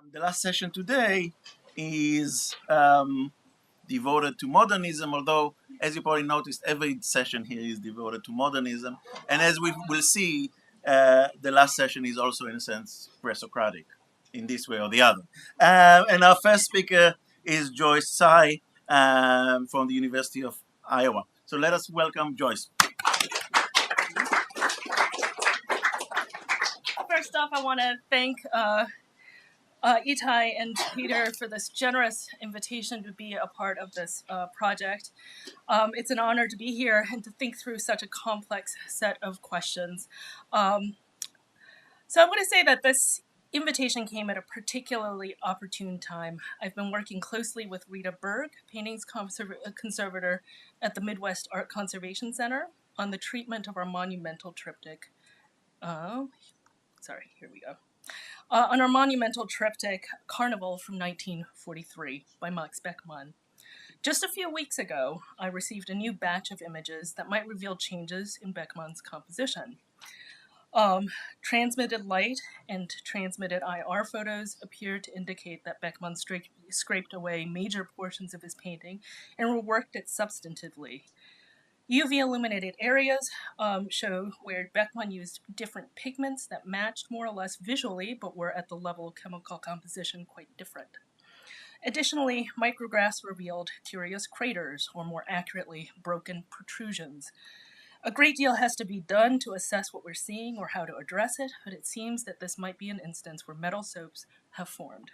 The last session today is devoted to modernism, although, as you probably noticed, every session here is devoted to modernism. And as we will see, the last session is also, in a sense, pre-Socratic in this way or the other. And our first speaker is Joyce Tsai from the University of Iowa. So let us welcome Joyce. First off, I want to thank Ittai and Peter for this generous invitation to be a part of this project. It's an honor to be here and to think through such a complex set of questions. So I want to say that this invitation came at a particularly opportune time. I've been working closely with Rita Berg, paintings conservator at the Midwest Art Conservation Center, on the treatment of our monumental triptych. Here we go. On our monumental triptych, Carnival from 1943 by Max Beckmann. Just a few weeks ago, I received a new batch of images that might reveal changes in Beckmann's composition. Transmitted light and transmitted IR photos appear to indicate that Beckmann scraped away major portions of his painting and reworked it substantively. UV illuminated areas show where Beckmann used different pigments that matched more or less visually, but were at the level of chemical composition quite different. Additionally, micrographs revealed curious craters, or more accurately, broken protrusions. A great deal has to be done to assess what we're seeing or how to address it, but it seems that this might be an instance where metal soaps have formed.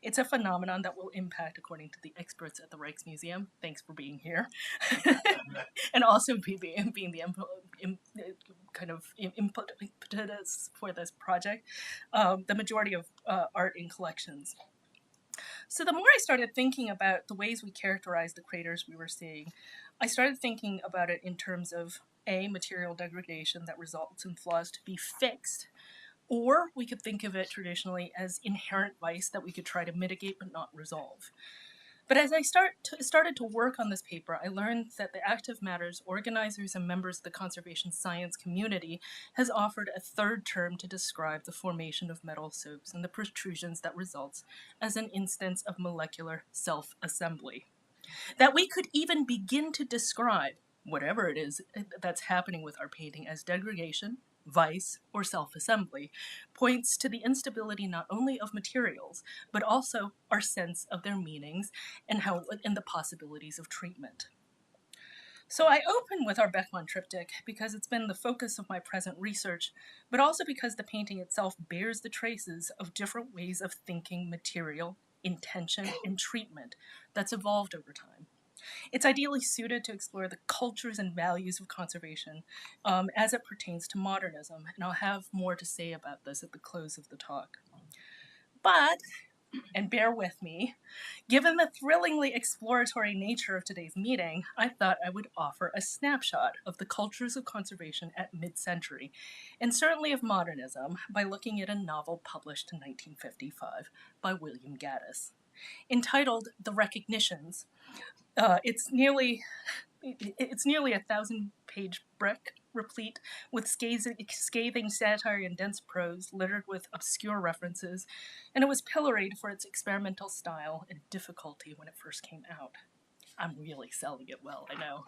It's a phenomenon that will impact, according to the experts at the Rijksmuseum. Thanks for being here. And also being the impetus for this project, the majority of art in collections. So the more I started thinking about the ways we characterize the craters we were seeing, I started thinking about it in terms of A, material degradation that results in flaws to be fixed, or we could think of it traditionally as inherent vice that we could try to mitigate but not resolve. But as I started to work on this paper, I learned that the Active Matter's organizers and members of the conservation science community has offered a third term to describe the formation of metal soaps and the protrusions that results as an instance of molecular self-assembly. That we could even begin to describe whatever it is that's happening with our painting as degradation, vice, or self-assembly points to the instability not only of materials, but also our sense of their meanings and the possibilities of treatment. So I open with our Beckmann triptych because it's been the focus of my present research, but also because the painting itself bears the traces of different ways of thinking material, intention, and treatment that's evolved over time. It's ideally suited to explore the cultures and values of conservation as it pertains to modernism, and I'll have more to say about this at the close of the talk. But, and bear with me, given the thrillingly exploratory nature of today's meeting, I thought I would offer a snapshot of the cultures of conservation at mid-century, and certainly of modernism, by looking at a novel published in 1955 by William Gaddis. Entitled The Recognitions, it's nearly a 1,000-page brick, replete with scathing satire and dense prose, littered with obscure references, and it was pilloried for its experimental style and difficulty when it first came out. I'm really selling it well, I know.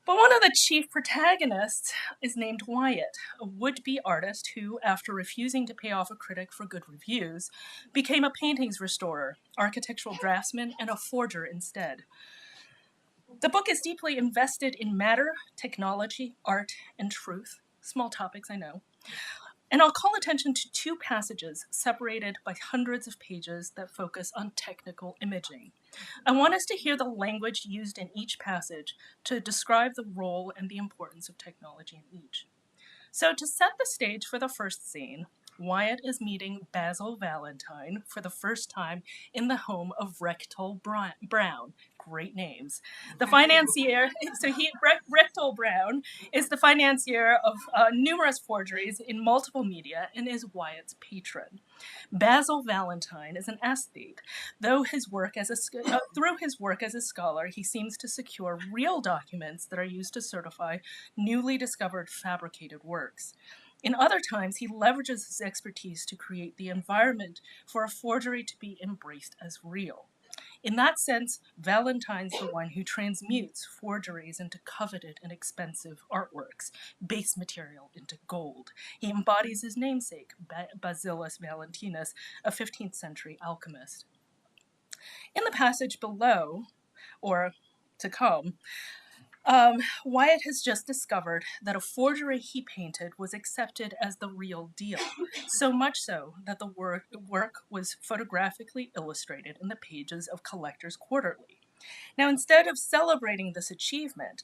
But one of the chief protagonists is named Wyatt, a would-be artist who, after refusing to pay off a critic for good reviews, became a paintings restorer, architectural draftsman, and a forger instead. The book is deeply invested in matter, technology, art, and truth. Small topics, I know. And I'll call attention to two passages separated by hundreds of pages that focus on technical imaging. I want us to hear the language used in each passage to describe the role and the importance of technology in each. So to set the stage for the first scene, Wyatt is meeting Basil Valentine for the first time in the home of Wedepohl Brown. Great names. The financier, Wedepohl Brown is the financier of numerous forgeries in multiple media and is Wyatt's patron. Basil Valentine is an aesthete. Through his work as a scholar, he seems to secure real documents that are used to certify newly discovered fabricated works. In other times, he leverages his expertise to create the environment for a forgery to be embraced as real. In that sense, Valentine's the one who transmutes forgeries into coveted and expensive artworks, base material into gold. He embodies his namesake, Basilius Valentinus, a 15th century alchemist. In the passage below, or to come, Wyatt has just discovered that a forgery he painted was accepted as the real deal, so much so that the work was photographically illustrated in the pages of Collector's Quarterly. Now, instead of celebrating this achievement,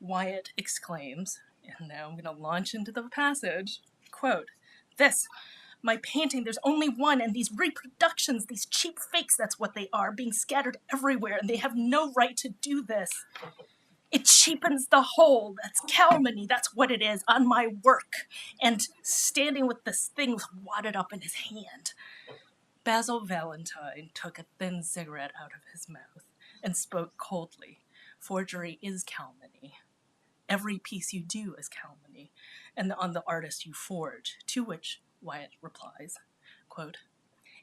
Wyatt exclaims, and now I'm going to launch into the passage, quote, "This, my painting, there's only one, and these reproductions, these cheap fakes, that's what they are, being scattered everywhere, and they have no right to do this. It cheapens the whole. That's calumny. That's what it is on my work." And standing with this thing wadded up in his hand, Basil Valentine took a thin cigarette out of his mouth and spoke coldly. "Forgery is calumny. Every piece you do is calumny, and on the artist you forge." To which Wyatt replies, quote,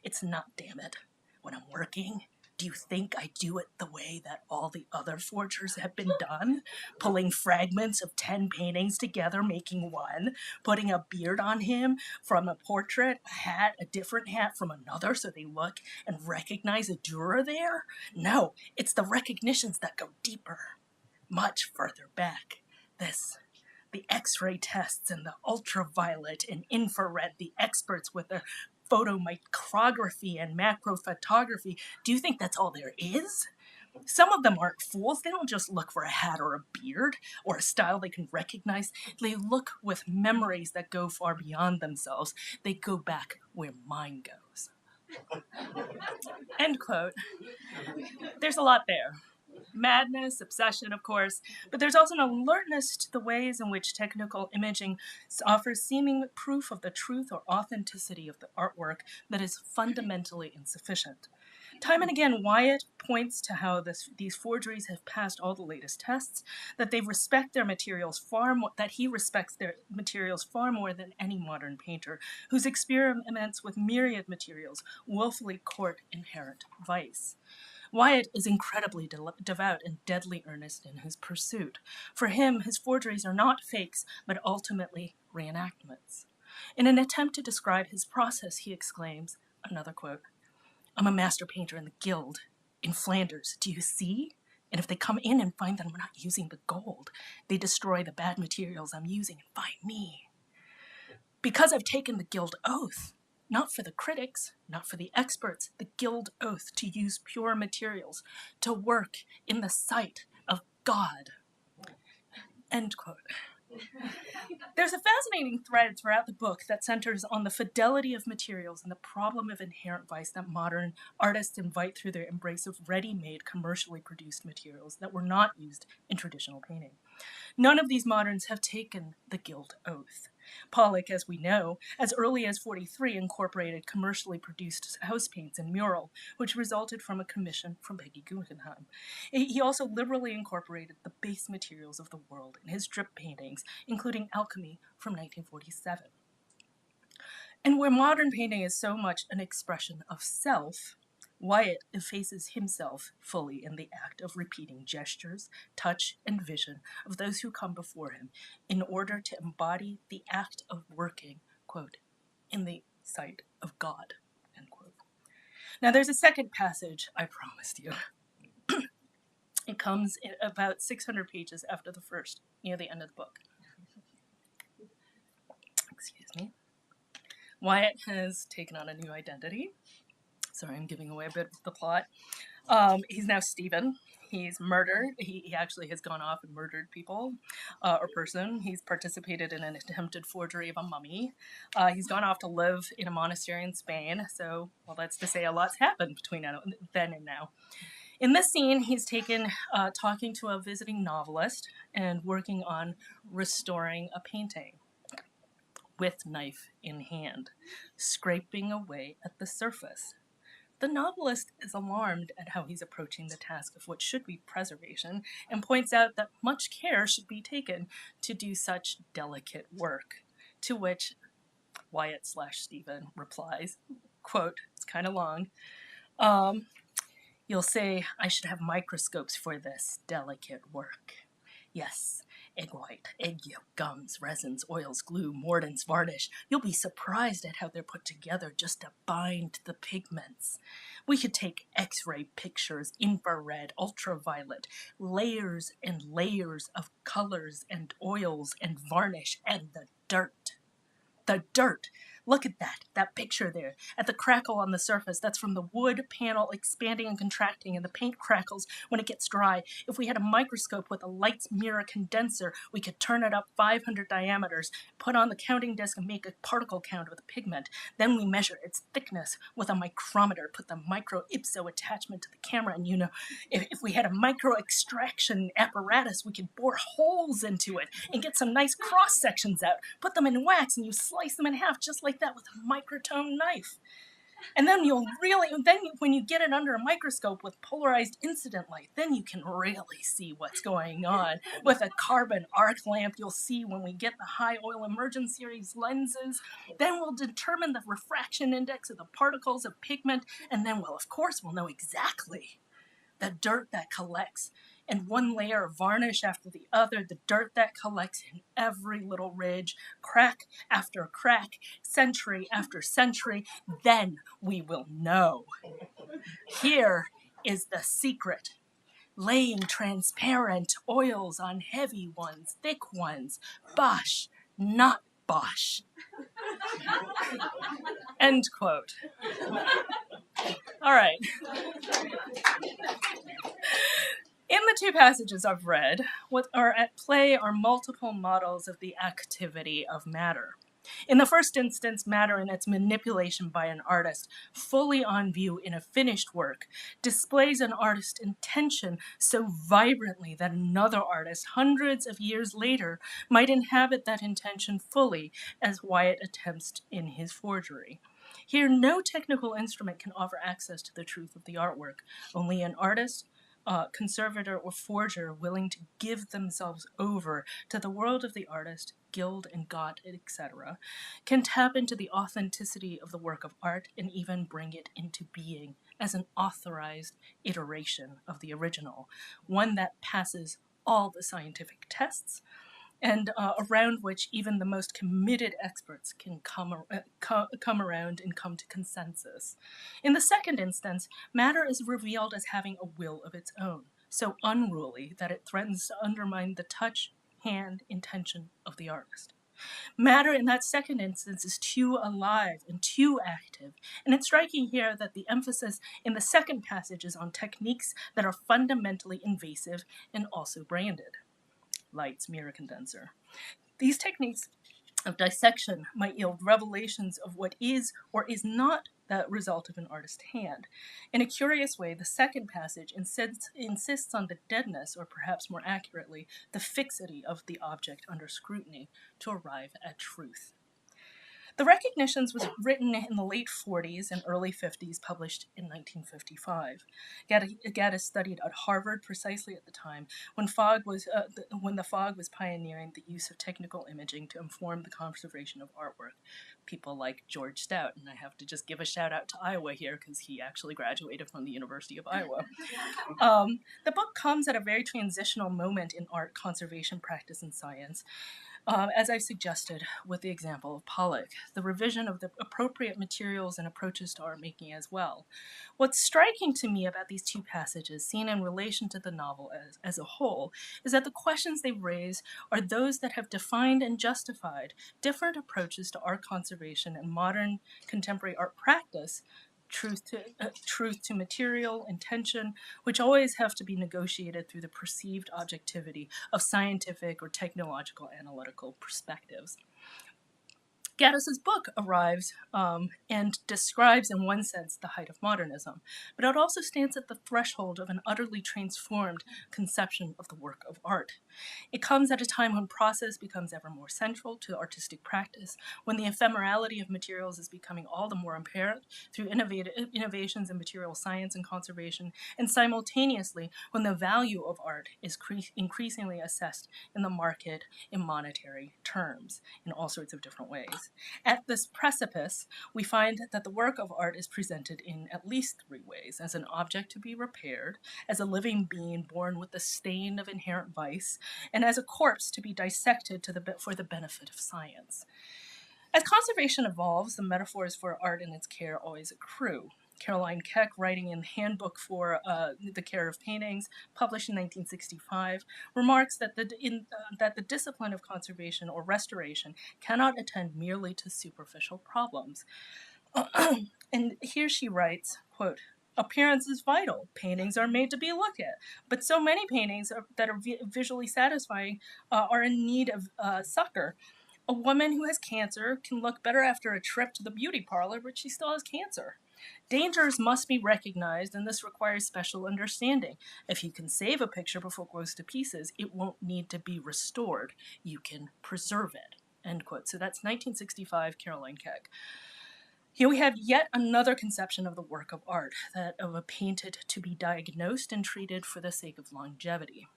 "It's not, damn it, when I'm working. Do you think I do it the way that all the other forgers have been done? Pulling fragments of 10 paintings together, making one, putting a beard on him from a portrait, a hat, a different hat from another, so they look and recognize a doer there? No, it's the recognitions that go deeper, much further back. The X-ray tests and the ultraviolet and infrared, the experts with their photomicrography and macrophotography. Do you think that's all there is? Some of them aren't fools. They don't just look for a hat or a beard or a style they can recognize. They look with memories that go far beyond themselves. They go back where mine goes." End quote. There's a lot there. Madness, obsession, of course, but there's also an alertness to the ways in which technical imaging offers seeming proof of the truth or authenticity of the artwork that is fundamentally insufficient. Time and again, Wyatt points to how these forgeries have passed all the latest tests, that they respect their materials that he respects their materials far more than any modern painter, whose experiments with myriad materials willfully court inherent vice. Wyatt is incredibly devout and deadly earnest in his pursuit. For him, his forgeries are not fakes, but ultimately reenactments. In an attempt to describe his process, he exclaims, another quote, "I'm a master painter in the guild in Flanders. Do you see? And if they come in and find that I'm not using the gold, they destroy the bad materials I'm using and find me. Because I've taken the guild oath, not for the critics, not for the experts, the guild oath to use pure materials, to work in the sight of God." End quote. There's a fascinating thread throughout the book that centers on the fidelity of materials and the problem of inherent vice that modern artists invite through their embrace of ready-made, commercially produced materials that were not used in traditional painting. None of these moderns have taken the guild oath. Pollock, as we know, as early as 43 incorporated commercially produced house paints and mural, which resulted from a commission from Peggy Guggenheim. He also liberally incorporated the base materials of the world in his drip paintings, including Alchemy from 1947. And where modern painting is so much an expression of self, Wyatt effaces himself fully in the act of repeating gestures, touch, and vision of those who come before him in order to embody the act of working, quote, "in the sight of God," end quote. Now there's a second passage I promised you. It comes in about 600 pages after the first, near the end of the book. Excuse me. Wyatt has taken on a new identity. Sorry, I'm giving away a bit of the plot. He's now Stephen. He's murdered. He actually has gone off and murdered people or person. He's participated in an attempted forgery of a mummy. He's gone off to live in a monastery in Spain. So, well, that's to say a lot's happened between then and now. In this scene, he's taken talking to a visiting novelist and working on restoring a painting with knife in hand, scraping away at the surface. The novelist is alarmed at how he's approaching the task of what should be preservation and points out that much care should be taken to do such delicate work. To which Wyatt/Stephen replies, quote, it's kind of long, you'll say, I should have microscopes for this delicate work. Yes, egg white, egg yolk, gums, resins, oils, glue, mordants, varnish. You'll be surprised at how they're put together just to bind the pigments. We could take X-ray pictures, infrared, ultraviolet, layers and layers of colors and oils and varnish, and the dirt. The dirt. Look at that picture there, at the crackle on the surface. That's from the wood panel expanding and contracting, and the paint crackles when it gets dry. If we had a microscope with a light mirror condenser, we could turn it up 500 diameters, put on the counting disc and make a particle count with a pigment. Then we measure its thickness with a micrometer, put the micro ipso attachment to the camera, and if we had a micro extraction apparatus, we could bore holes into it and get some nice cross sections out, put them in wax, and you slice them in half just like that with a microtome knife. And then when you get it under a microscope with polarized incident light, then you can really see what's going on. With a carbon arc lamp, you'll see when we get the high oil immersion series lenses. Then we'll determine the refraction index of the particles of pigment, and then we'll know exactly the dirt that collects. And one layer of varnish after the other, the dirt that collects in every little ridge, crack after crack, century after century, then we will know. Here is the secret. Laying transparent oils on heavy ones, thick ones, Bosch, not Bosch. End quote. All right. In the two passages I've read, what are at play are multiple models of the activity of matter. In the first instance, matter in its manipulation by an artist, fully on view in a finished work, displays an artist's intention so vibrantly that another artist, hundreds of years later, might inhabit that intention fully, as Wyatt attempts in his forgery. Here, no technical instrument can offer access to the truth of the artwork. Only an artist, conservator, or forger willing to give themselves over to the world of the artist, guild and god, etc., can tap into the authenticity of the work of art and even bring it into being as an authorized iteration of the original, one that passes all the scientific tests, and around which even the most committed experts can come around and come to consensus. In the second instance, matter is revealed as having a will of its own, so unruly that it threatens to undermine the touch, hand, intention of the artist. Matter in that second instance is too alive and too active, and it's striking here that the emphasis in the second passage is on techniques that are fundamentally invasive and also branded. Light's mirror condenser. These techniques of dissection might yield revelations of what is or is not the result of an artist's hand. In a curious way, the second passage insists on the deadness, or perhaps more accurately, the fixity of the object under scrutiny to arrive at truth. The Recognitions was written in the late 40s and early 50s, published in 1955. Gaddis studied at Harvard precisely at the time when the fog was pioneering the use of technical imaging to inform the conservation of artwork. People like George Stout, and I have to just give a shout out to Iowa here because he actually graduated from the University of Iowa. The book comes at a very transitional moment in art conservation practice and science. As I suggested with the example of Pollock, the revision of the appropriate materials and approaches to art making as well. What's striking to me about these two passages, seen in relation to the novel as a whole, is that the questions they raise are those that have defined and justified different approaches to art conservation and modern contemporary art practice, truth to material, intention, which always have to be negotiated through the perceived objectivity of scientific or technological analytical perspectives. Gaddis's book arrives and describes, in one sense, the height of modernism, but it also stands at the threshold of an utterly transformed conception of the work of art. It comes at a time when process becomes ever more central to artistic practice, when the ephemerality of materials is becoming all the more apparent through innovations in material science and conservation, and simultaneously when the value of art is increasingly assessed in the market in monetary terms in all sorts of different ways. At this precipice, we find that the work of art is presented in at least three ways: as an object to be repaired, as a living being born with the stain of inherent vice, and as a corpse to be dissected for the benefit of science. As conservation evolves, the metaphors for art and its care always accrue. Caroline Keck, writing in Handbook for the Care of Paintings, published in 1965, remarks that the discipline of conservation or restoration cannot attend merely to superficial problems. And here she writes, quote, "Appearance is vital. Paintings are made to be looked at, but so many paintings that are visually satisfying are in need of succor. A woman who has cancer can look better after a trip to the beauty parlor, but she still has cancer. Dangers must be recognized, and this requires special understanding. If you can save a picture before it goes to pieces, it won't need to be restored. You can preserve it." End quote. So that's 1965, Caroline Keck. Here we have yet another conception of the work of art, that of a painted to be diagnosed and treated for the sake of longevity.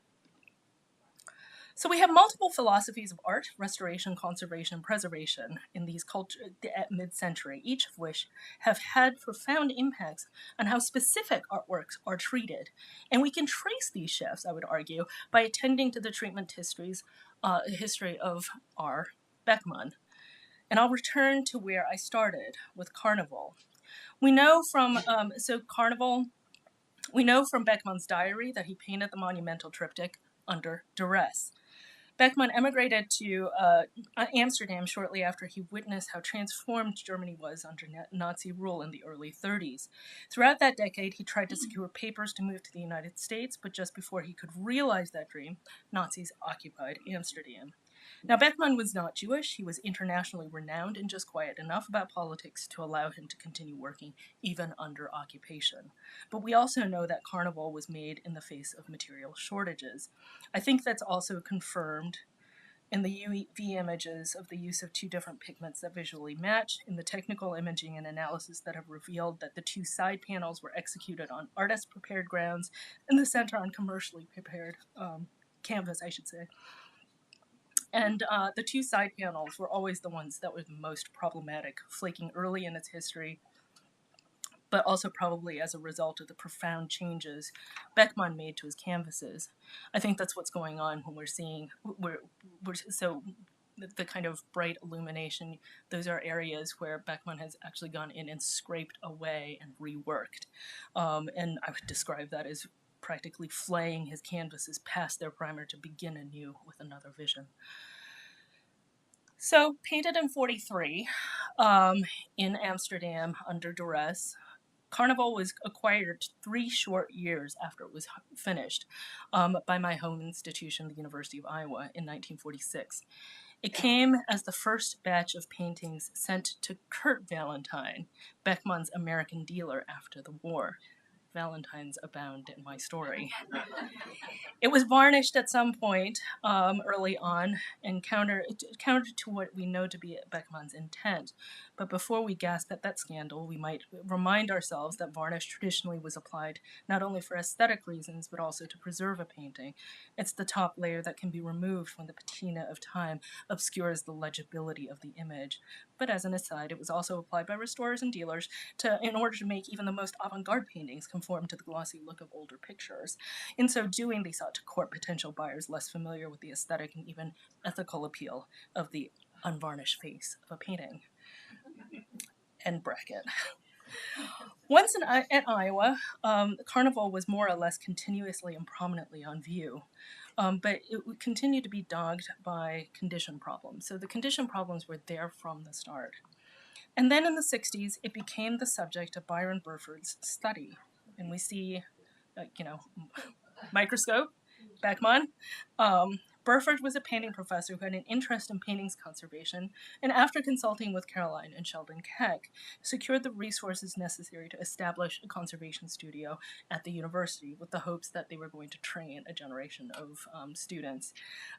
So we have multiple philosophies of art, restoration, conservation, preservation in these cultures at mid-century, each of which have had profound impacts on how specific artworks are treated. And we can trace these shifts, I would argue, by attending to the treatment history of R. Beckmann. And I'll return to where I started with Carnival. We know from Beckmann's diary that he painted the monumental triptych under duress. Beckmann emigrated to Amsterdam shortly after he witnessed how transformed Germany was under Nazi rule in the early 30s. Throughout that decade, he tried to secure papers to move to the United States, but just before he could realize that dream, Nazis occupied Amsterdam. Now, Beckmann was not Jewish. He was internationally renowned and just quiet enough about politics to allow him to continue working even under occupation. But we also know that Carnival was made in the face of material shortages. I think that's also confirmed in the UV images of the use of two different pigments that visually match, in the technical imaging and analysis that have revealed that the two side panels were executed on artist-prepared grounds, and the center on commercially prepared canvas, I should say. And the two side panels were always the ones that were the most problematic, flaking early in its history, but also probably as a result of the profound changes Beckmann made to his canvases. I think that's what's going on when we're seeing, so the kind of bright illumination, those are areas where Beckmann has actually gone in and scraped away and reworked. And I would describe that as practically flaying his canvases past their primer to begin anew with another vision. So, painted in 1943 in Amsterdam under duress, Carnival was acquired 3 short years after it was finished by my home institution, the University of Iowa, in 1946. It came as the first batch of paintings sent to Kurt Valentine, Beckmann's American dealer after the war. Valentines abound in my story. It was varnished at some point early on and counter to what we know to be Beckmann's intent. But before we gasp at that scandal, we might remind ourselves that varnish traditionally was applied not only for aesthetic reasons, but also to preserve a painting. It's the top layer that can be removed when the patina of time obscures the legibility of the image. But as an aside, it was also applied by restorers and dealers in order to make even the most avant-garde paintings conform to the glossy look of older pictures. In so doing, they sought to court potential buyers less familiar with the aesthetic and even ethical appeal of the unvarnished face of a painting. End bracket. Once at Iowa, Carnival was more or less continuously and prominently on view, but it would continue to be dogged by condition problems. So the condition problems were there from the start. And then in the 60s, it became the subject of Byron Burford's study. And we see, microscope, Beckmann, Burford was a painting professor who had an interest in paintings conservation, and after consulting with Caroline and Sheldon Keck, secured the resources necessary to establish a conservation studio at the university with the hopes that they were going to train a generation of students.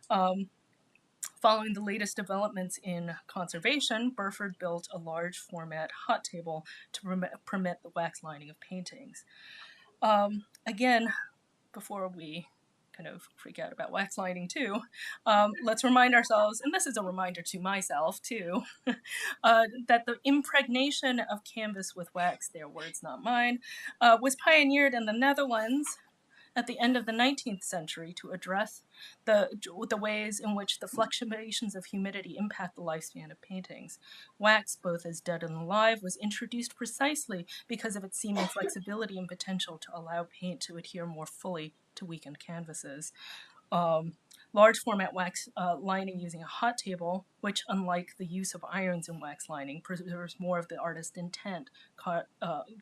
Following the latest developments in conservation, Burford built a large format hot table to permit the wax lining of paintings. Again, before we kind of freak out about wax lining too, let's remind ourselves, and this is a reminder to myself too, that the impregnation of canvas with wax, their words not mine, was pioneered in the Netherlands at the end of the 19th century to address the ways in which the fluctuations of humidity impact the lifespan of paintings. Wax, both as dead and alive, was introduced precisely because of its seeming flexibility and potential to allow paint to adhere more fully to weakened canvases. Large format wax lining using a hot table, which, unlike the use of irons in wax lining, preserves more of the artist's intent,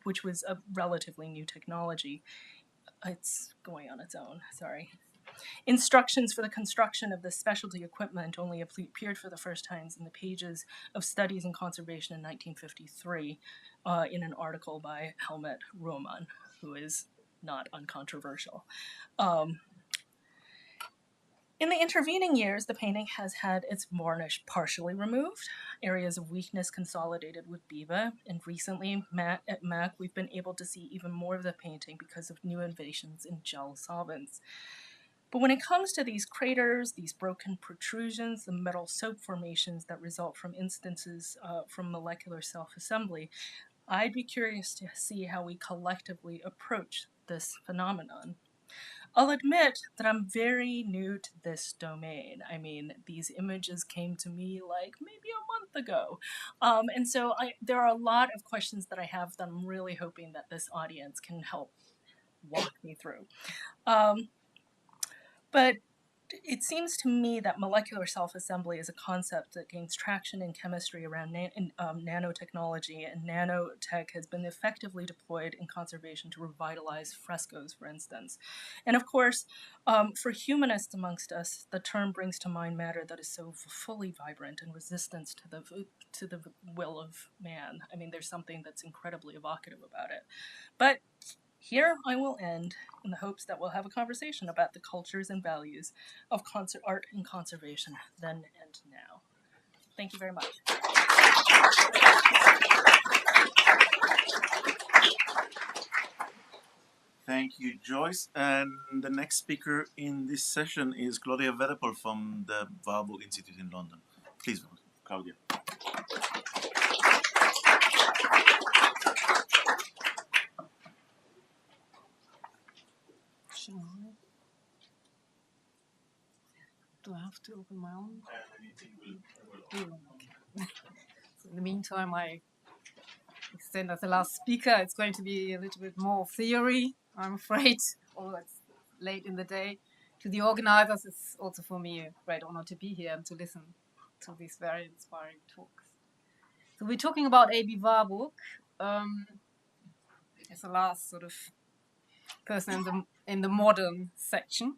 which was a relatively new technology. It's going on its own, sorry. Instructions for the construction of this specialty equipment only appeared for the first times in the pages of Studies in Conservation in 1953 in an article by Helmut Ruhlmann, who is not uncontroversial. In the intervening years, the painting has had its varnish partially removed, areas of weakness consolidated with Biba, and recently at MAC we've been able to see even more of the painting because of new innovations in gel solvents. But when it comes to these craters, these broken protrusions, the metal soap formations that result from instances from molecular self-assembly, I'd be curious to see how we collectively approach this phenomenon. I'll admit that I'm very new to this domain. I mean, these images came to me like maybe a month ago. And so there are a lot of questions that I have that I'm really hoping that this audience can help walk me through. But it seems to me that molecular self-assembly is a concept that gains traction in chemistry around nanotechnology, and nanotech has been effectively deployed in conservation to revitalize frescoes, for instance. And of course, for humanists amongst us, the term brings to mind matter that is so fully vibrant and resistant to the will of man. I mean, there's something that's incredibly evocative about it. But here I will end in the hopes that we'll have a conversation about the cultures and values of art and conservation then and now. Thank you very much. Thank you, Joyce. And the next speaker in this session is Claudia Wedepohl from the Warburg Institute in London. Please, Claudia. Do I have to open my own? So in the meantime, I extend as the last speaker. It's going to be a little bit more theory, I'm afraid, although it's late in the day. To the organizers, it's also for me a great honor to be here and to listen to these very inspiring talks. So we're talking about A.B. Warburg as the last sort of person in the modern section.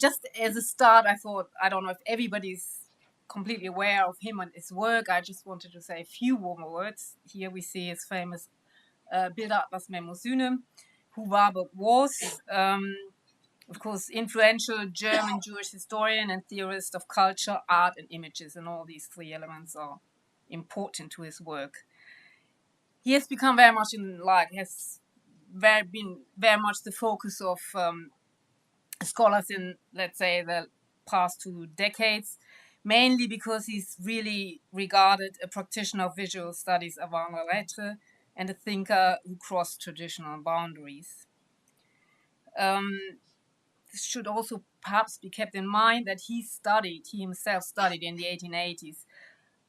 Just as a start, I thought, I don't know if everybody's completely aware of him and his work. I just wanted to say a few warmer words. Here we see his famous Bilderatlas Mnemosyne, who Warburg was. Of course, influential German Jewish historian and theorist of culture, art, and images, and all these three elements are important to his work. He has become very much been very much the focus of scholars in, let's say, the past 2 decades, mainly because he's really regarded a practitioner of visual studies avant la lettre and a thinker who crossed traditional boundaries. This should also perhaps be kept in mind that he himself studied in the 1880s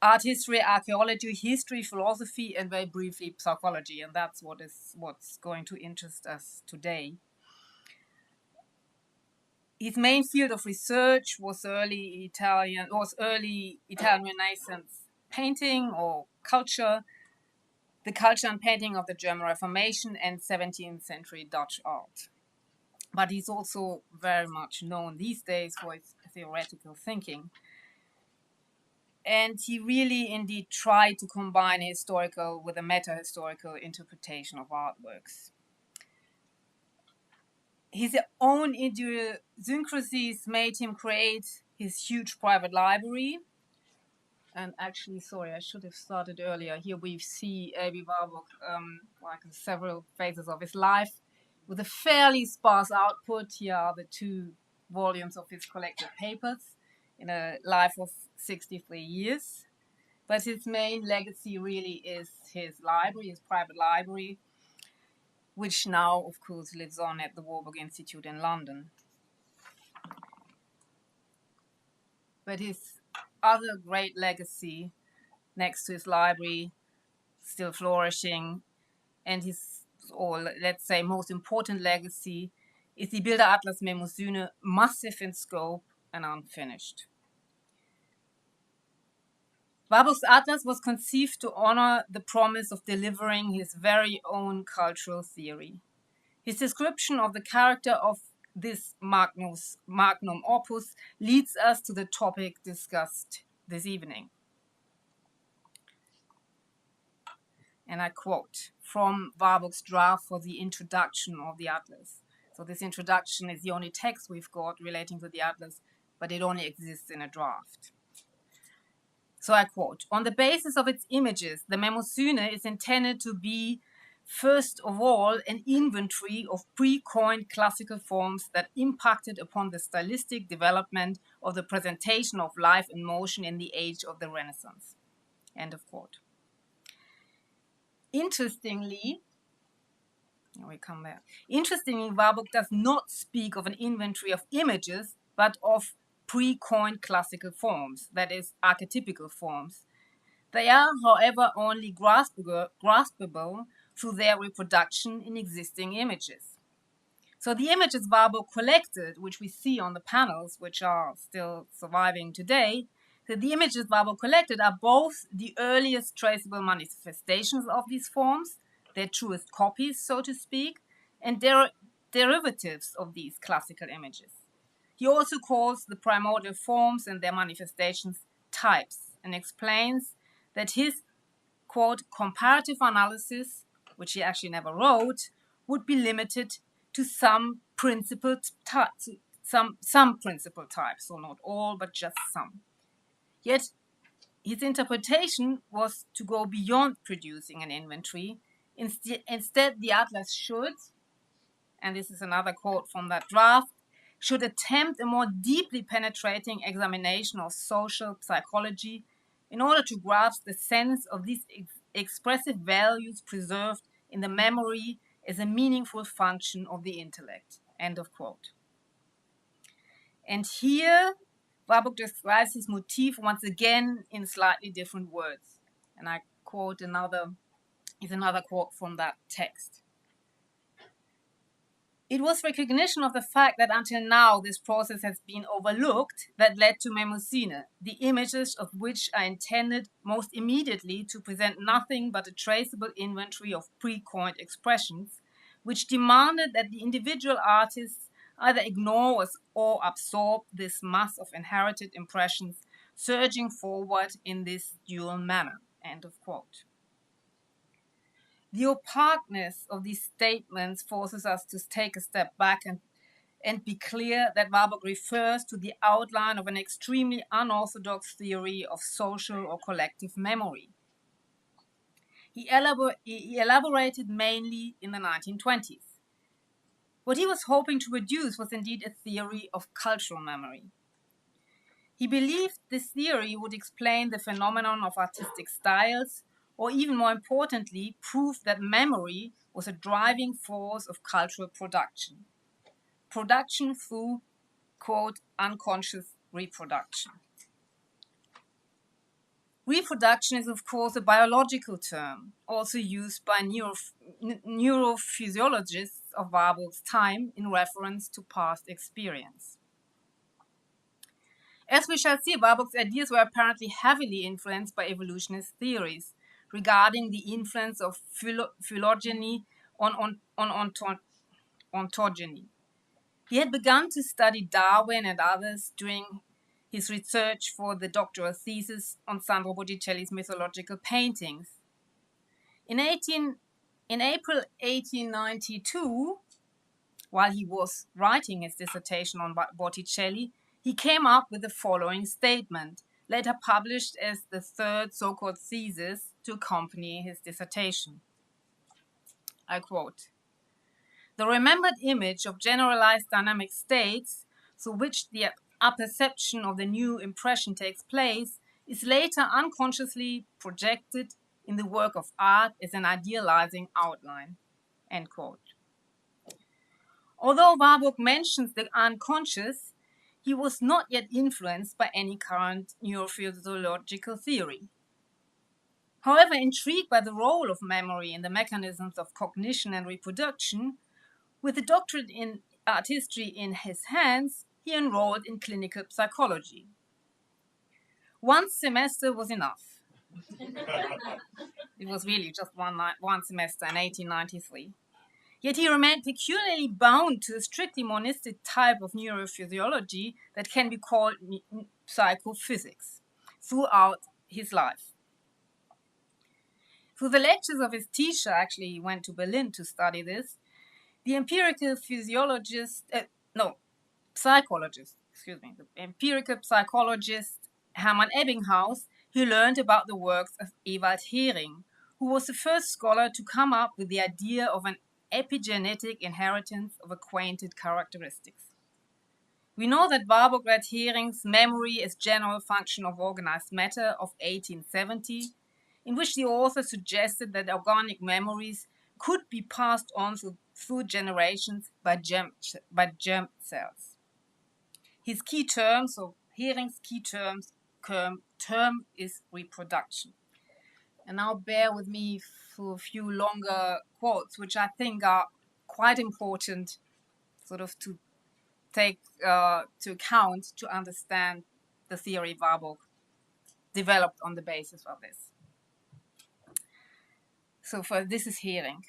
art history, archaeology, history, philosophy, and very briefly psychology, and that's what's going to interest us today. His main field of research was early Italian Renaissance painting or culture, the culture and painting of the German Reformation and 17th century Dutch art. But he's also very much known these days for his theoretical thinking. And he really indeed tried to combine historical with a meta-historical interpretation of artworks. His own idiosyncrasies made him create his huge private library. And actually, sorry, I should have started earlier. Here we see A.B. Warburg, like several phases of his life, with a fairly sparse output. Here are the 2 volumes of his collected papers in a life of 63 years. But his main legacy really is his library, his private library, which now, of course, lives on at the Warburg Institute in London. But his other great legacy, next to his library, still flourishing, and his, or let's say, most important legacy, is the Bilderatlas Mnemosyne, massive in scope and unfinished. Warburg's atlas was conceived to honor the promise of delivering his very own cultural theory. His description of the character of this magnum opus leads us to the topic discussed this evening. And I quote from Warburg's draft for the introduction of the atlas. So this introduction is the only text we've got relating to the atlas, but it only exists in a draft. So I quote, "On the basis of its images, the Mnemosyne is intended to be, first of all, an inventory of pre-coined classical forms that impacted upon the stylistic development of the presentation of life and motion in the age of the Renaissance." End of quote. Interestingly, Warburg does not speak of an inventory of images, but of pre-coined classical forms, that is, archetypical forms. They are, however, only graspable through their reproduction in existing images. So the images Warburg collected, which we see on the panels, which are still surviving today, the images Warburg collected are both the earliest traceable manifestations of these forms, their truest copies, so to speak, and their derivatives of these classical images. He also calls the primordial forms and their manifestations types, and explains that his, quote, comparative analysis, which he actually never wrote, would be limited to some principal types, some principal types, so not all, but just some. Yet his interpretation was to go beyond producing an inventory. Instead, the atlas should, and this is another quote from that draft, should attempt a more deeply penetrating examination of social psychology in order to grasp the sense of these expressive values preserved in the memory as a meaningful function of the intellect. End of quote. And here, Warburg describes his motif once again in slightly different words. And I quote another quote from that text. "It was recognition of the fact that until now this process has been overlooked that led to Mnemosyne, the images of which are intended most immediately to present nothing but a traceable inventory of pre-coined expressions, which demanded that the individual artists either ignore or absorb this mass of inherited impressions surging forward in this dual manner." End of quote. The opaqueness of these statements forces us to take a step back and be clear that Warburg refers to the outline of an extremely unorthodox theory of social or collective memory. He elaborated mainly in the 1920s. What he was hoping to produce was indeed a theory of cultural memory. He believed this theory would explain the phenomenon of artistic styles, or even more importantly, prove that memory was a driving force of cultural production. Production through, quote, unconscious reproduction. Reproduction is, of course, a biological term, also used by neurophysiologists of Warburg's time in reference to past experience. As we shall see, Warburg's ideas were apparently heavily influenced by evolutionist theories regarding the influence of phylogeny on ontogeny. He had begun to study Darwin and others during his research for the doctoral thesis on Sandro Botticelli's mythological paintings. In April 1892, while he was writing his dissertation on Botticelli, he came up with the following statement, later published as the third so-called thesis to accompany his dissertation. I quote, "The remembered image of generalized dynamic states through which the apperception of the new impression takes place is later unconsciously projected in the work of art as an idealizing outline." End quote. Although Warburg mentions the unconscious, he was not yet influenced by any current neurophysiological theory. However, intrigued by the role of memory in the mechanisms of cognition and reproduction, with a doctorate in art history in his hands, he enrolled in clinical psychology. One semester was enough. It was really just one semester in 1893. Yet he remained peculiarly bound to a strictly monistic type of neurophysiology that can be called psychophysics throughout his life. Through the lectures of his teacher, actually he went to Berlin to study this, the empirical psychologist Hermann Ebbinghaus, he learned about the works of Ewald Hering, who was the first scholar to come up with the idea of an epigenetic inheritance of acquainted characteristics. We know that Warburg read Hering's Memory as General Function of Organized Matter of 1870, in which the author suggested that organic memories could be passed on through generations by germ cells. His key term, so Hering's key term is reproduction. And now bear with me for a few longer quotes, which I think are quite important sort of to take to account to understand the theory Warburg developed on the basis of this. So this is Hering.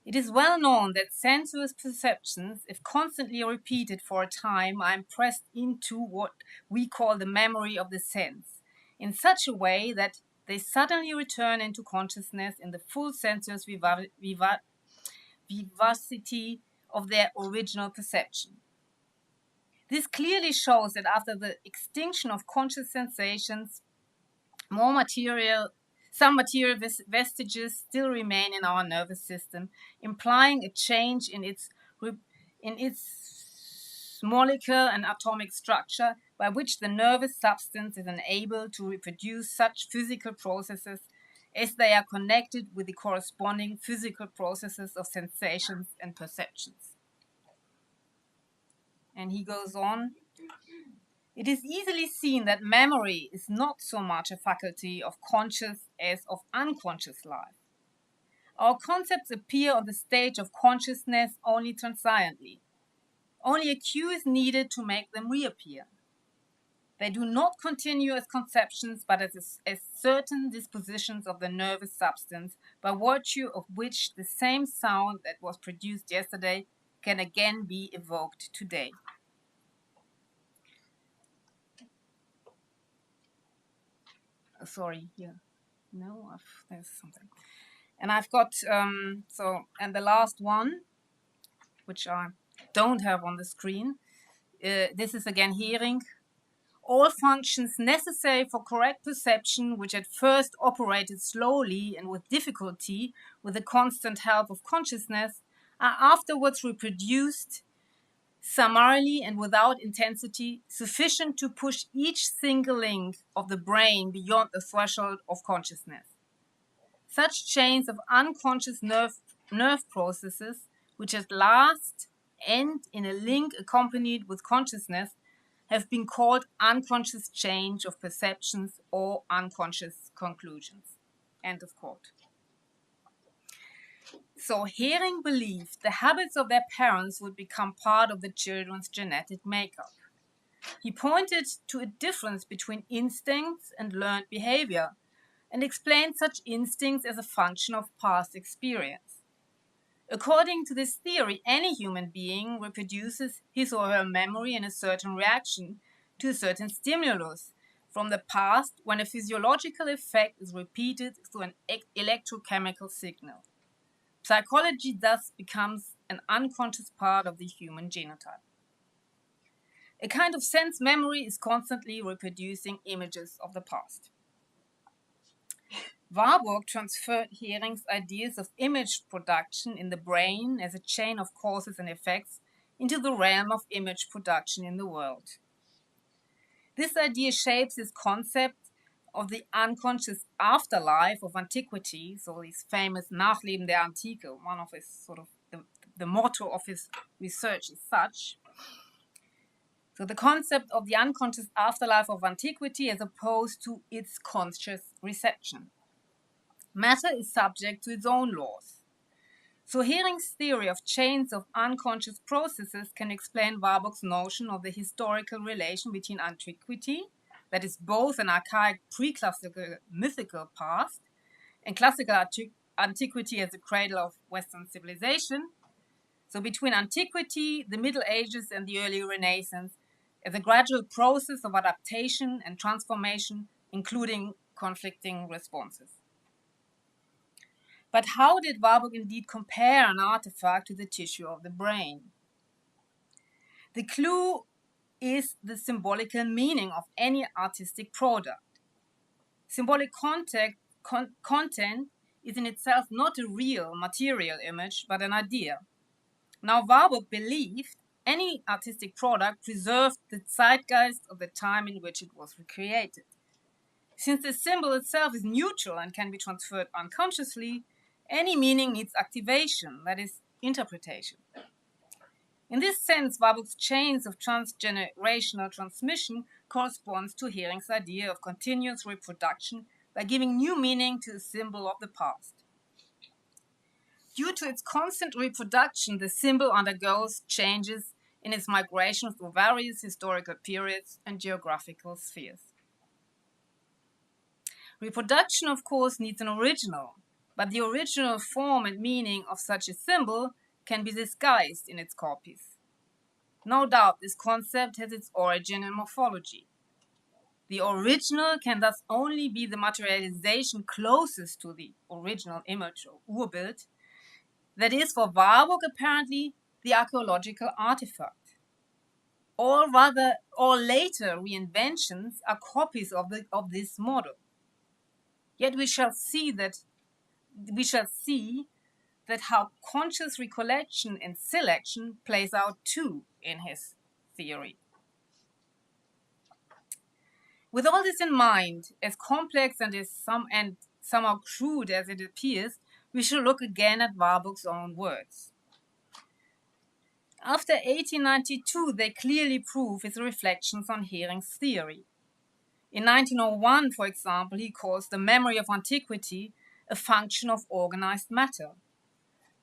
"It is well known that sensuous perceptions, if constantly repeated for a time, are impressed into what we call the memory of the sense, in such a way that they suddenly return into consciousness in the full sensuous vivacity of their original perception. This clearly shows that after the extinction of conscious sensations, some material vestiges still remain in our nervous system, implying a change in its molecular and atomic structure by which the nervous substance is enabled to reproduce such physical processes as they are connected with the corresponding physical processes of sensations and perceptions." And he goes on, "It is easily seen that memory is not so much a faculty of conscious as of unconscious life. Our concepts appear on the stage of consciousness only transiently. Only a cue is needed to make them reappear. They do not continue as conceptions, but as certain dispositions of the nervous substance, by virtue of which the same sound that was produced yesterday can again be evoked today." Sorry, here. No, there's something. And I've got, and the last one, which I don't have on the screen, this is again Hering. "All functions necessary for correct perception, which at first operated slowly and with difficulty, with the constant help of consciousness, are afterwards reproduced summarily and without intensity, sufficient to push each single link of the brain beyond the threshold of consciousness. Such chains of unconscious nerve processes, which at last end in a link accompanied with consciousness, have been called unconscious change of perceptions or unconscious conclusions." End of quote. So Hering believed the habits of their parents would become part of the children's genetic makeup. He pointed to a difference between instincts and learned behavior, and explained such instincts as a function of past experience. According to this theory, any human being reproduces his or her memory in a certain reaction to a certain stimulus from the past when a physiological effect is repeated through an electrochemical signal. Psychology thus becomes an unconscious part of the human genotype. A kind of sense memory is constantly reproducing images of the past. Warburg transferred Hering's ideas of image production in the brain as a chain of causes and effects into the realm of image production in the world. This idea shapes his concept of the unconscious afterlife of antiquity, so his famous Nachleben der Antike, one of his sort of the motto of his research is such. So the concept of the unconscious afterlife of antiquity as opposed to its conscious reception. Matter is subject to its own laws. So Hering's theory of chains of unconscious processes can explain Warburg's notion of the historical relation between antiquity, that is both an archaic pre-classical mythical past, and classical antiquity as the cradle of Western civilization. So between antiquity, the Middle Ages, and the early Renaissance, as a gradual process of adaptation and transformation, including conflicting responses. But how did Warburg indeed compare an artifact to the tissue of the brain? The clue is the symbolical meaning of any artistic product. Symbolic content is in itself not a real material image, but an idea. Now, Warburg believed any artistic product preserved the zeitgeist of the time in which it was recreated. Since the symbol itself is neutral and can be transferred unconsciously, any meaning needs activation, that is, interpretation. In this sense, Warburg's chains of transgenerational transmission corresponds to Hering's idea of continuous reproduction by giving new meaning to a symbol of the past. Due to its constant reproduction, the symbol undergoes changes in its migration through various historical periods and geographical spheres. Reproduction, of course, needs an original, but the original form and meaning of such a symbol can be disguised in its copies. No doubt this concept has its origin in morphology. The original can thus only be the materialization closest to the original image or Urbild, that is for Warburg apparently the archaeological artifact. All later reinventions are copies of this model. Yet we shall see that how conscious recollection and selection plays out too in his theory. With all this in mind, as complex and somehow crude as it appears, we shall look again at Warburg's own words. After 1892, they clearly prove his reflections on Hering's theory. In 1901, for example, he calls the memory of antiquity a function of organized matter.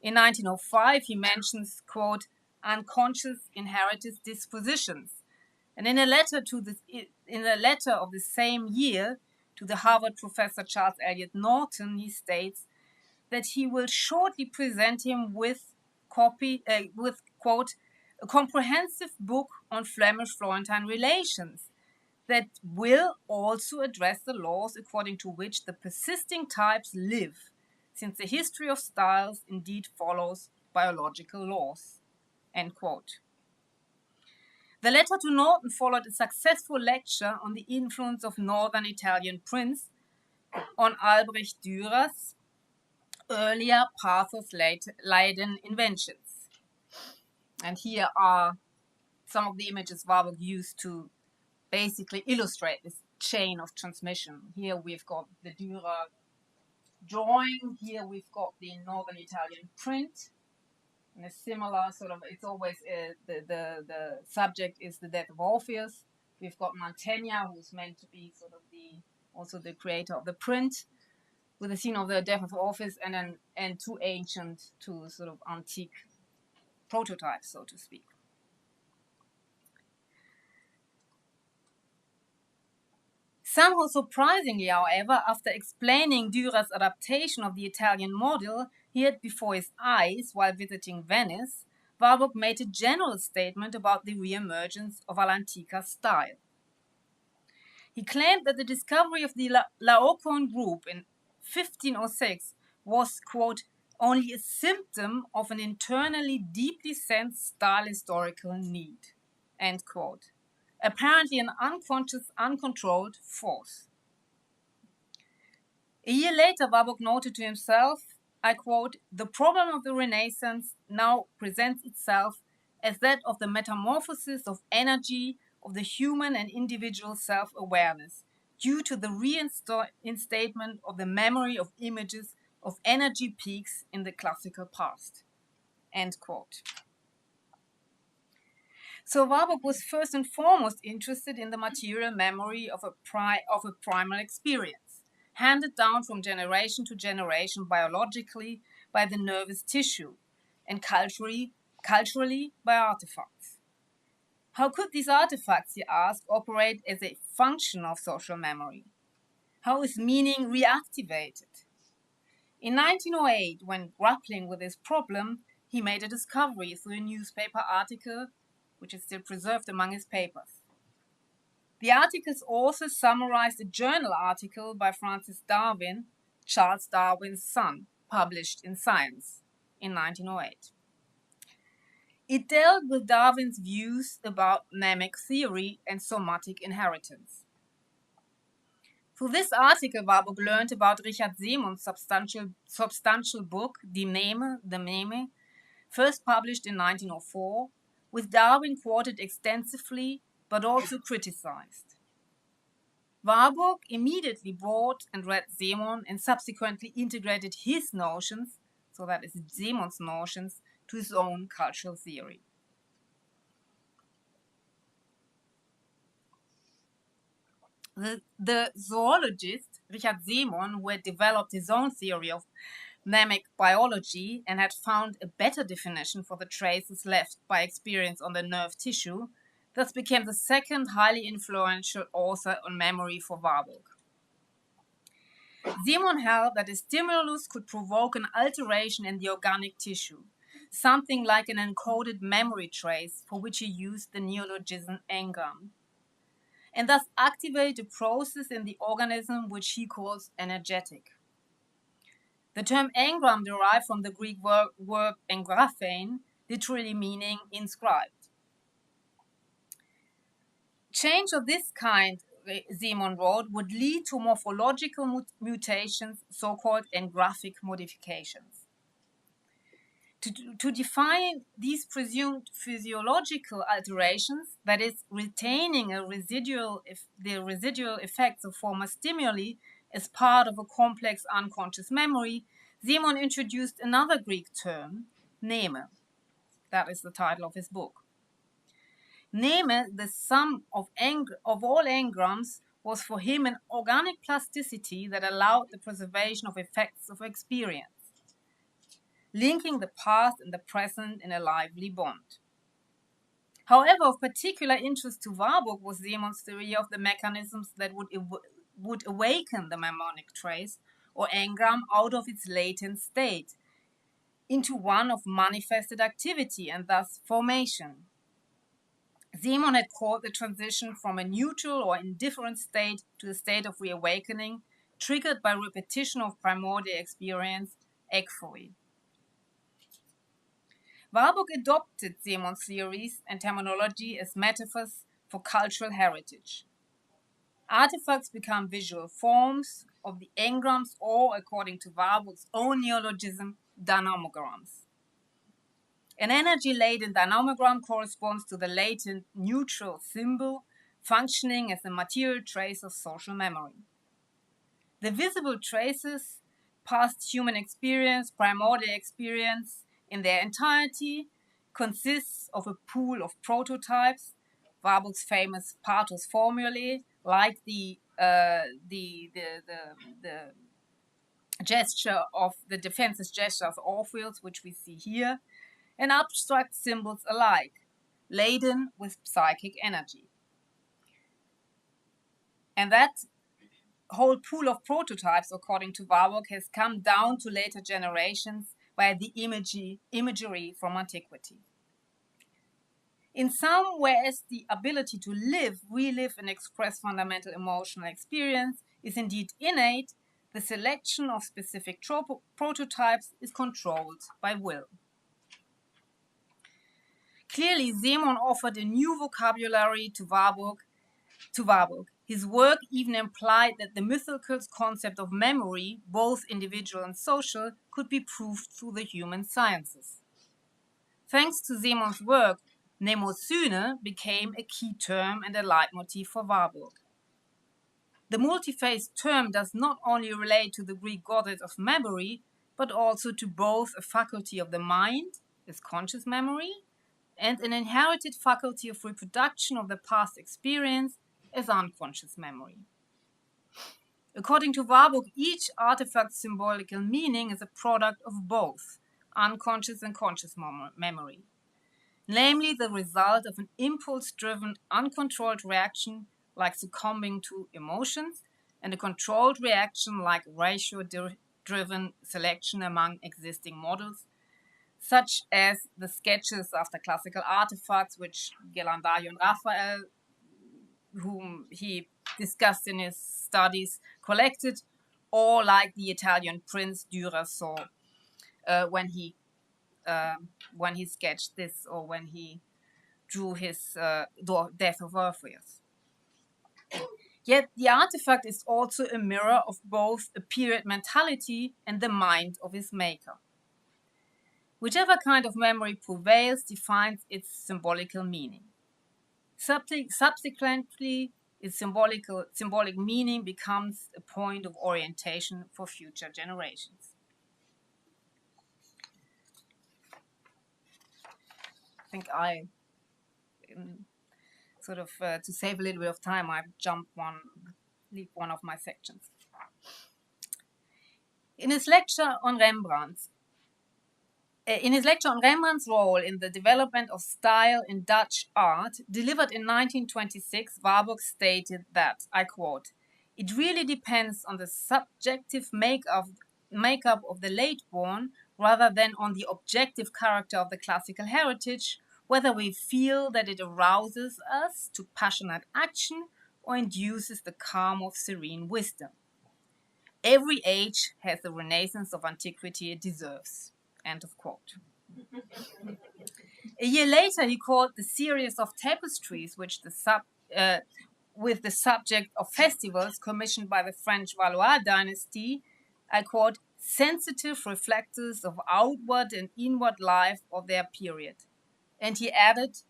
In 1905, he mentions, quote, unconscious inherited dispositions. And in a letter of the same year to the Harvard professor Charles Eliot Norton, he states that he will shortly present him with quote, a comprehensive book on Flemish-Florentine relations that will also address the laws according to which the persisting types live, since the history of styles indeed follows biological laws, end quote. The letter to Norton followed a successful lecture on the influence of northern Italian prints on Albrecht Dürer's earlier pathos-laden inventions. And here are some of the images Warburg used to basically illustrate this chain of transmission. Here we've got the Dürer drawing, here we've got the northern Italian print, and a similar sort of, it's always the subject is the death of Orpheus. We've got Mantegna, who's meant to be sort of also the creator of the print, with the scene of the death of Orpheus, and two ancient, two sort of antique prototypes, so to speak. Somehow surprisingly, however, after explaining Dürer's adaptation of the Italian model he had before his eyes while visiting Venice, Warburg made a general statement about the re-emergence of all'antica style. He claimed that the discovery of the Laocoon group in 1506 was, quote, only a symptom of an internally deeply sensed style historical need, end quote. Apparently an unconscious, uncontrolled force. A year later, Warburg noted to himself, I quote, the problem of the Renaissance now presents itself as that of the metamorphosis of energy of the human and individual self-awareness due to the reinstatement of the memory of images of energy peaks in the classical past, end quote. So Warburg was first and foremost interested in the material memory of a primal experience, handed down from generation to generation biologically by the nervous tissue, and culturally by artifacts. How could these artifacts, he asked, operate as a function of social memory? How is meaning reactivated? In 1908, when grappling with this problem, he made a discovery through a newspaper article, which is still preserved among his papers. The article's author summarized a journal article by Francis Darwin, Charles Darwin's son, published in Science in 1908. It dealt with Darwin's views about mnemic theory and somatic inheritance. Through this article, Warburg learned about Richard Simon's substantial book, Die Mneme, first published in 1904, with Darwin quoted extensively, but also criticized. Warburg immediately bought and read Simon and subsequently integrated his notions, so that is Simon's notions, to his own cultural theory. The zoologist Richard Simon, who had developed his own theory of mnemic biology and had found a better definition for the traces left by experience on the nerve tissue, thus became the second highly influential author on memory for Warburg. Simon held that a stimulus could provoke an alteration in the organic tissue, something like an encoded memory trace, for which he used the neologism engram, and thus activate a process in the organism which he calls energetic. The term engram derived from the Greek verb engraphein, literally meaning inscribed. Change of this kind, Simon wrote, would lead to morphological mutations, so-called engraphic modifications. To define these presumed physiological alterations, that is, retaining the residual effects of former stimuli as part of a complex unconscious memory, Simon introduced another Greek term, neme. That is the title of his book. Neme, the sum of all engrams, was for him an organic plasticity that allowed the preservation of effects of experience, linking the past and the present in a lively bond. However, of particular interest to Warburg was Simon's theory of the mechanisms that would awaken the mnemonic trace or engram out of its latent state into one of manifested activity and thus formation. Simon had called the transition from a neutral or indifferent state to a state of reawakening triggered by repetition of primordial experience, ekphoi. Warburg adopted Simon's theories and terminology as metaphors for cultural heritage. Artifacts become visual forms of the engrams or, according to Warburg's own neologism, dynamograms. An energy-laden dynamogram corresponds to the latent neutral symbol, functioning as a material trace of social memory. The visible traces, past human experience, primordial experience, in their entirety, consists of a pool of prototypes, Warburg's famous pathos formulae, like the gesture of the defensive gesture of Orpheus, which we see here, and abstract symbols alike, laden with psychic energy. And that whole pool of prototypes, according to Warburg, has come down to later generations via the imagery from antiquity. In some, whereas the ability to live, relive, and express fundamental emotional experience is indeed innate, the selection of specific prototypes is controlled by will. Clearly, Simon offered a new vocabulary to Warburg. His work even implied that the mythical concept of memory, both individual and social, could be proved through the human sciences. Thanks to Simon's work, Mnemosyne became a key term and a leitmotif for Warburg. The multi-phase term does not only relate to the Greek goddess of memory, but also to both a faculty of the mind, as conscious memory, and an inherited faculty of reproduction of the past experience, as unconscious memory. According to Warburg, each artifact's symbolical meaning is a product of both unconscious and conscious memory, namely the result of an impulse-driven, uncontrolled reaction like succumbing to emotions, and a controlled reaction like ratio-driven selection among existing models, such as the sketches after classical artifacts which Ghirlandaio and Raphael, whom he discussed in his studies, collected, or like the Italian prince Dürer saw when he sketched this, or when he drew his Death of Orpheus. Yet the artifact is also a mirror of both a period mentality and the mind of his maker. Whichever kind of memory prevails defines its symbolical meaning. Subsequently, its symbolic meaning becomes a point of orientation for future generations. I think to save a little bit of time, I've leave one of my sections. In his lecture on Rembrandt's role in the development of style in Dutch art, delivered in 1926, Warburg stated that, I quote, "It really depends on the subjective makeup of the late-born rather than on the objective character of the classical heritage, whether we feel that it arouses us to passionate action or induces the calm of serene wisdom. Every age has the renaissance of antiquity it deserves." End of quote. A year later, he called the series of tapestries with the subject of festivals commissioned by the French Valois dynasty, I quote, "sensitive reflectors of outward and inward life of their period." And he added,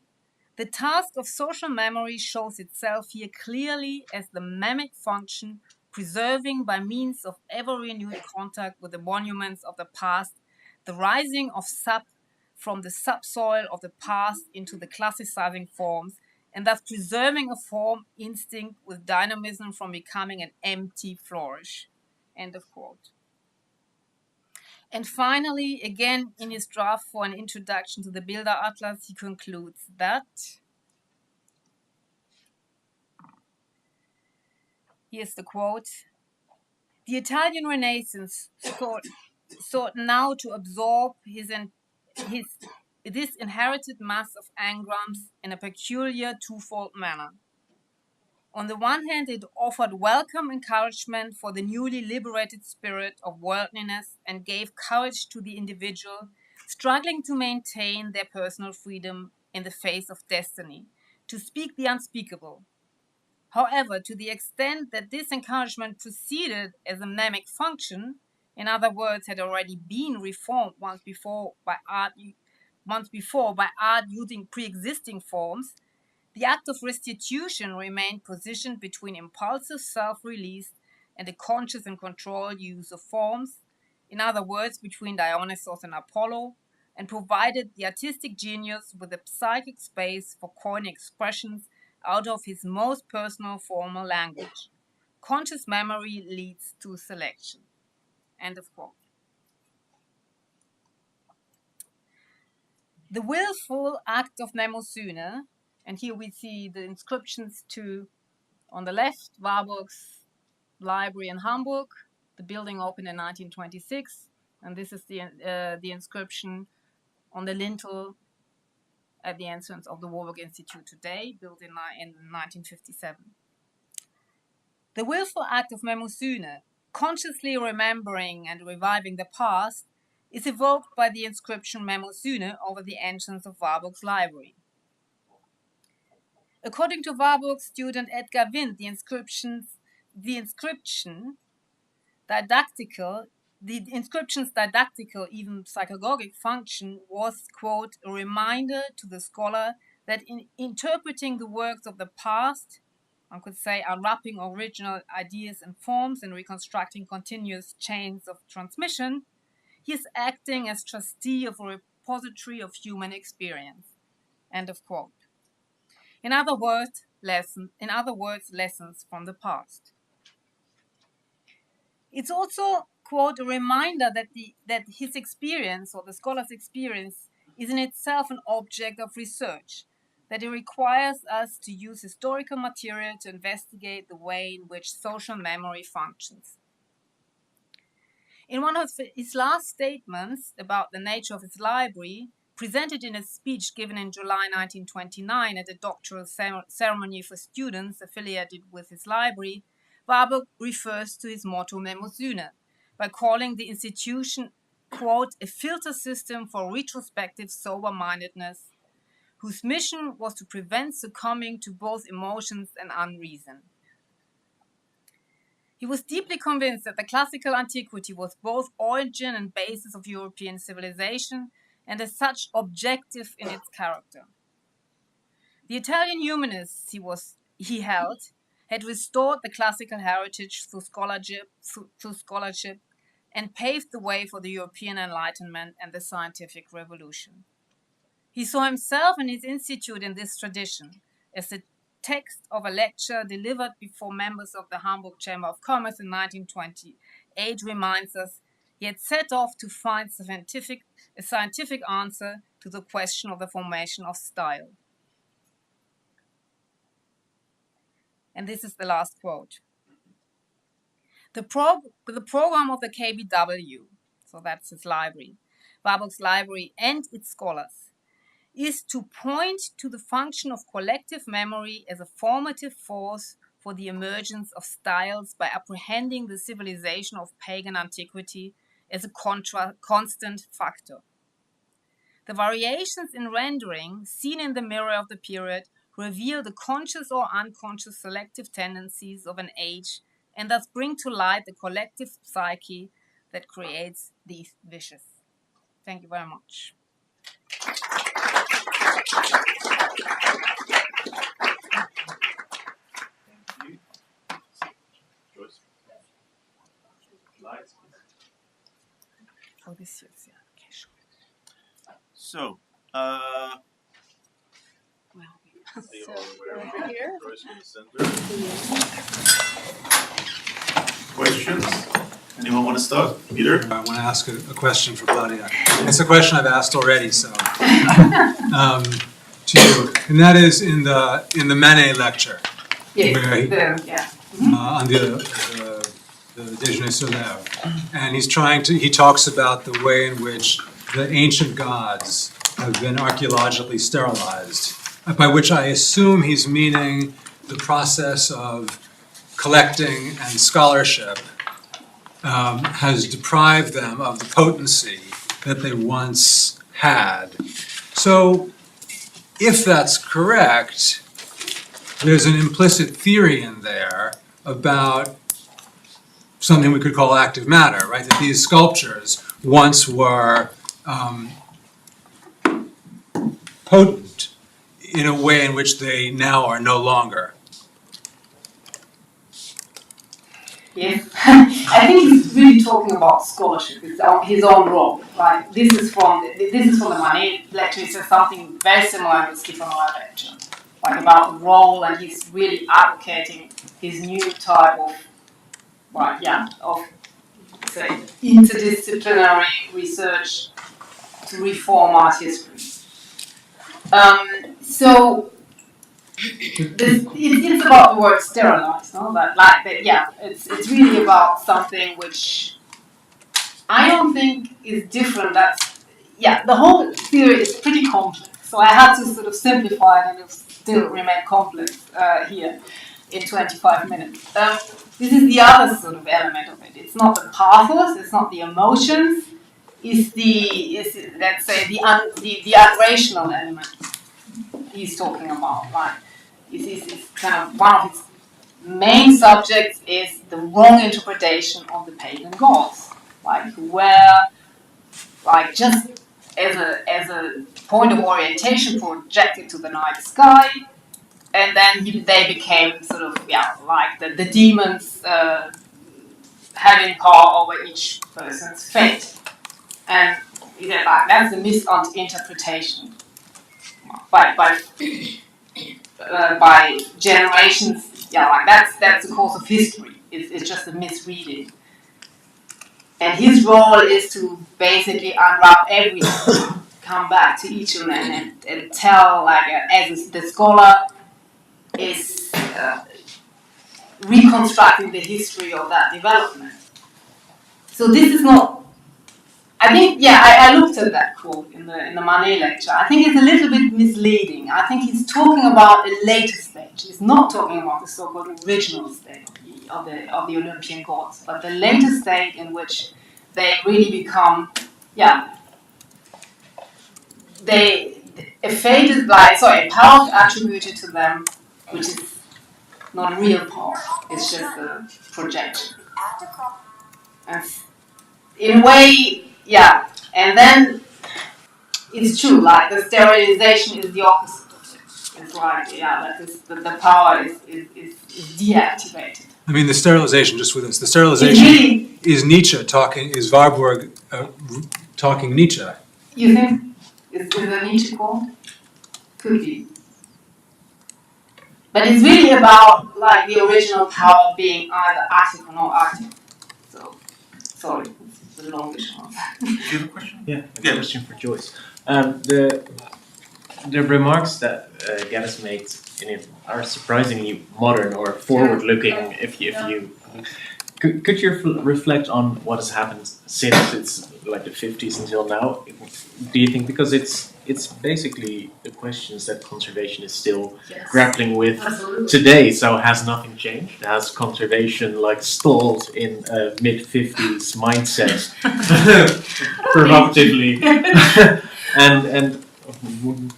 "The task of social memory shows itself here clearly as the memic function, preserving by means of ever-renewed contact with the monuments of the past, the rising of sap from the subsoil of the past into the classicizing forms, and thus preserving a form instinct with dynamism from becoming an empty flourish." End of quote. And finally, again in his draft for an introduction to the Bilder Atlas, he concludes that, here's the quote, "The Italian Renaissance sought now to absorb this inherited mass of engrams in a peculiar twofold manner. On the one hand, it offered welcome encouragement for the newly liberated spirit of worldliness and gave courage to the individual struggling to maintain their personal freedom in the face of destiny, to speak the unspeakable. However, to the extent that this encouragement proceeded as a mnemic function, in other words, had already been reformed once before by art using pre-existing forms, the act of restitution remained positioned between impulsive self-release and the conscious and controlled use of forms, in other words, between Dionysos and Apollo, and provided the artistic genius with a psychic space for coining expressions out of his most personal formal language. Conscious memory leads to selection." End of quote. The willful act of Mnemosyne, and here we see the inscriptions to, on the left, Warburg's library in Hamburg. The building opened in 1926, and this is the inscription on the lintel at the entrance of the Warburg Institute today, built in 1957. The willful act of Mnemosyne, consciously remembering and reviving the past, is evoked by the inscription Mnemosyne over the entrance of Warburg's library. According to Warburg student Edgar Wind, the inscription's didactical, even psychagogic function was, quote, a reminder to the scholar that in interpreting the works of the past, one could say, unwrapping original ideas and forms and reconstructing continuous chains of transmission, he is acting as trustee of a repository of human experience. End of quote. In other words, lessons from the past. It's also, quote, a reminder that his experience, or the scholar's experience, is in itself an object of research, that it requires us to use historical material to investigate the way in which social memory functions. In one of his last statements about the nature of his library, presented in a speech given in July 1929 at a doctoral ceremony for students affiliated with his library, Warburg refers to his motto Mnemosyne by calling the institution, quote, a filter system for retrospective sober-mindedness, whose mission was to prevent succumbing to both emotions and unreason. He was deeply convinced that the classical antiquity was both origin and basis of European civilization, and as such objective in its character. The Italian humanists he held had restored the classical heritage through scholarship and paved the way for the European Enlightenment and the scientific revolution. He saw himself and his institute in this tradition, as the text of a lecture delivered before members of the Hamburg Chamber of Commerce in 1928 reminds us. He had set off to find a scientific answer to the question of the formation of style. And this is the last quote. The program of the KBW, so that's his library, Warburg's library and its scholars, is to point to the function of collective memory as a formative force for the emergence of styles by apprehending the civilization of pagan antiquity as a constant factor. The variations in rendering seen in the mirror of the period reveal the conscious or unconscious selective tendencies of an age and thus bring to light the collective psyche that creates these wishes. Thank you very much. Thank you. Joyce? Slides? Oh, this year's, yeah. Okay, sure. So, Well, are you So, all aware over here. Joyce in the center? Questions? Anyone want to start? Peter? I want to ask a question for Claudia. It's a question I've asked already, so to you, and that is in the Manet lecture, where he, on the Déjeuner sur l'herbe, and he talks about the way in which the ancient gods have been archaeologically sterilized, by which I assume he's meaning the process of collecting and scholarship has deprived them of the potency that they once had. So, if that's correct, there's an implicit theory in there about something we could call active matter, right? That these sculptures once were potent in a way in which they now are no longer. Yes, I think he's really talking about scholarship, his own role. Right? This is from the Manet lecture. It says something very similar in the Stefan Meyer lecture, like about the role, and he's really advocating his new type of, say, interdisciplinary research to reform art history. So. It's about the word sterilized, no? It's really about something which I don't think is different. The whole theory is pretty complex. So I had to sort of simplify it, and it still remain complex here in 25 minutes. This is the other sort of element of it. It's not the pathos, it's not the emotions, it's let's say the unrational element he's talking about. Right? It's kind of one of his main subjects is the wrong interpretation of the pagan gods, like just as a point of orientation projected to the night sky, and then they became sort of like the demons having power over each person's fate, and that's a misinterpretation by generations. That's the course of history. It's just a misreading. And his role is to basically unwrap everything, come back to each of them and tell, as the scholar is reconstructing the history of that development. So this is not. I think, I looked at that quote in the Manet lecture. I think it's a little bit misleading. I think he's talking about a later stage. He's not talking about the so-called original state of the Olympian gods, but the later state in which they really become, a power attributed to them, which is not a real power. It's just a projection. And in a way, and then it's true, like the sterilization is the opposite of it. It's like, the power is deactivated. I mean, the sterilization, just with this, the sterilization is Nietzsche talking, is Warburg talking Nietzsche. You think? Is a Nietzsche quote? Could be. But it's really about, the original power being either active or not active. So, sorry. The longish one. Do you have a question? Yeah, a question for Joyce. The remarks that Gaddis made in it are surprisingly modern or forward-looking. If you could you reflect on what has happened since it's like the 50s until now? Do you think because it's basically the questions that conservation is still grappling with today, so has nothing changed? Has conservation stalled in a mid-50s mindset provocatively? and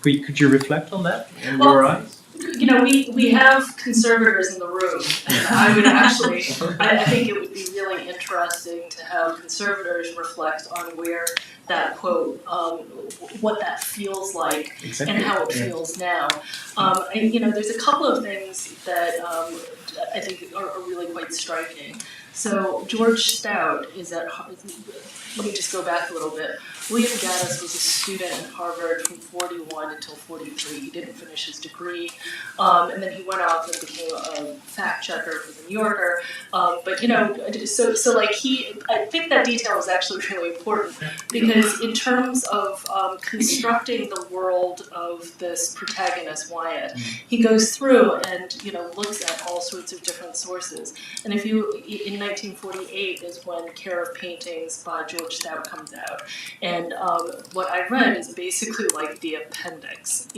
could you reflect on that in your eyes? We have conservators in the room, and I would actually, I think it would be really interesting to have conservators reflect on where that quote, what that feels like, and how it feels now. There's a couple of things that I think are really quite striking. So George Stout is at, let me just go back a little bit. William Gaddis was a student at Harvard from 41 until 43. He didn't finish his degree, and then he went off and became a fact checker for the New Yorker. I think that detail is actually really important because in terms of constructing the world of this protagonist Wyatt, he goes through and looks at all sorts of different sources. And in 1948 is when Care of Paintings by George Stout comes out. And what I read is basically like the appendix,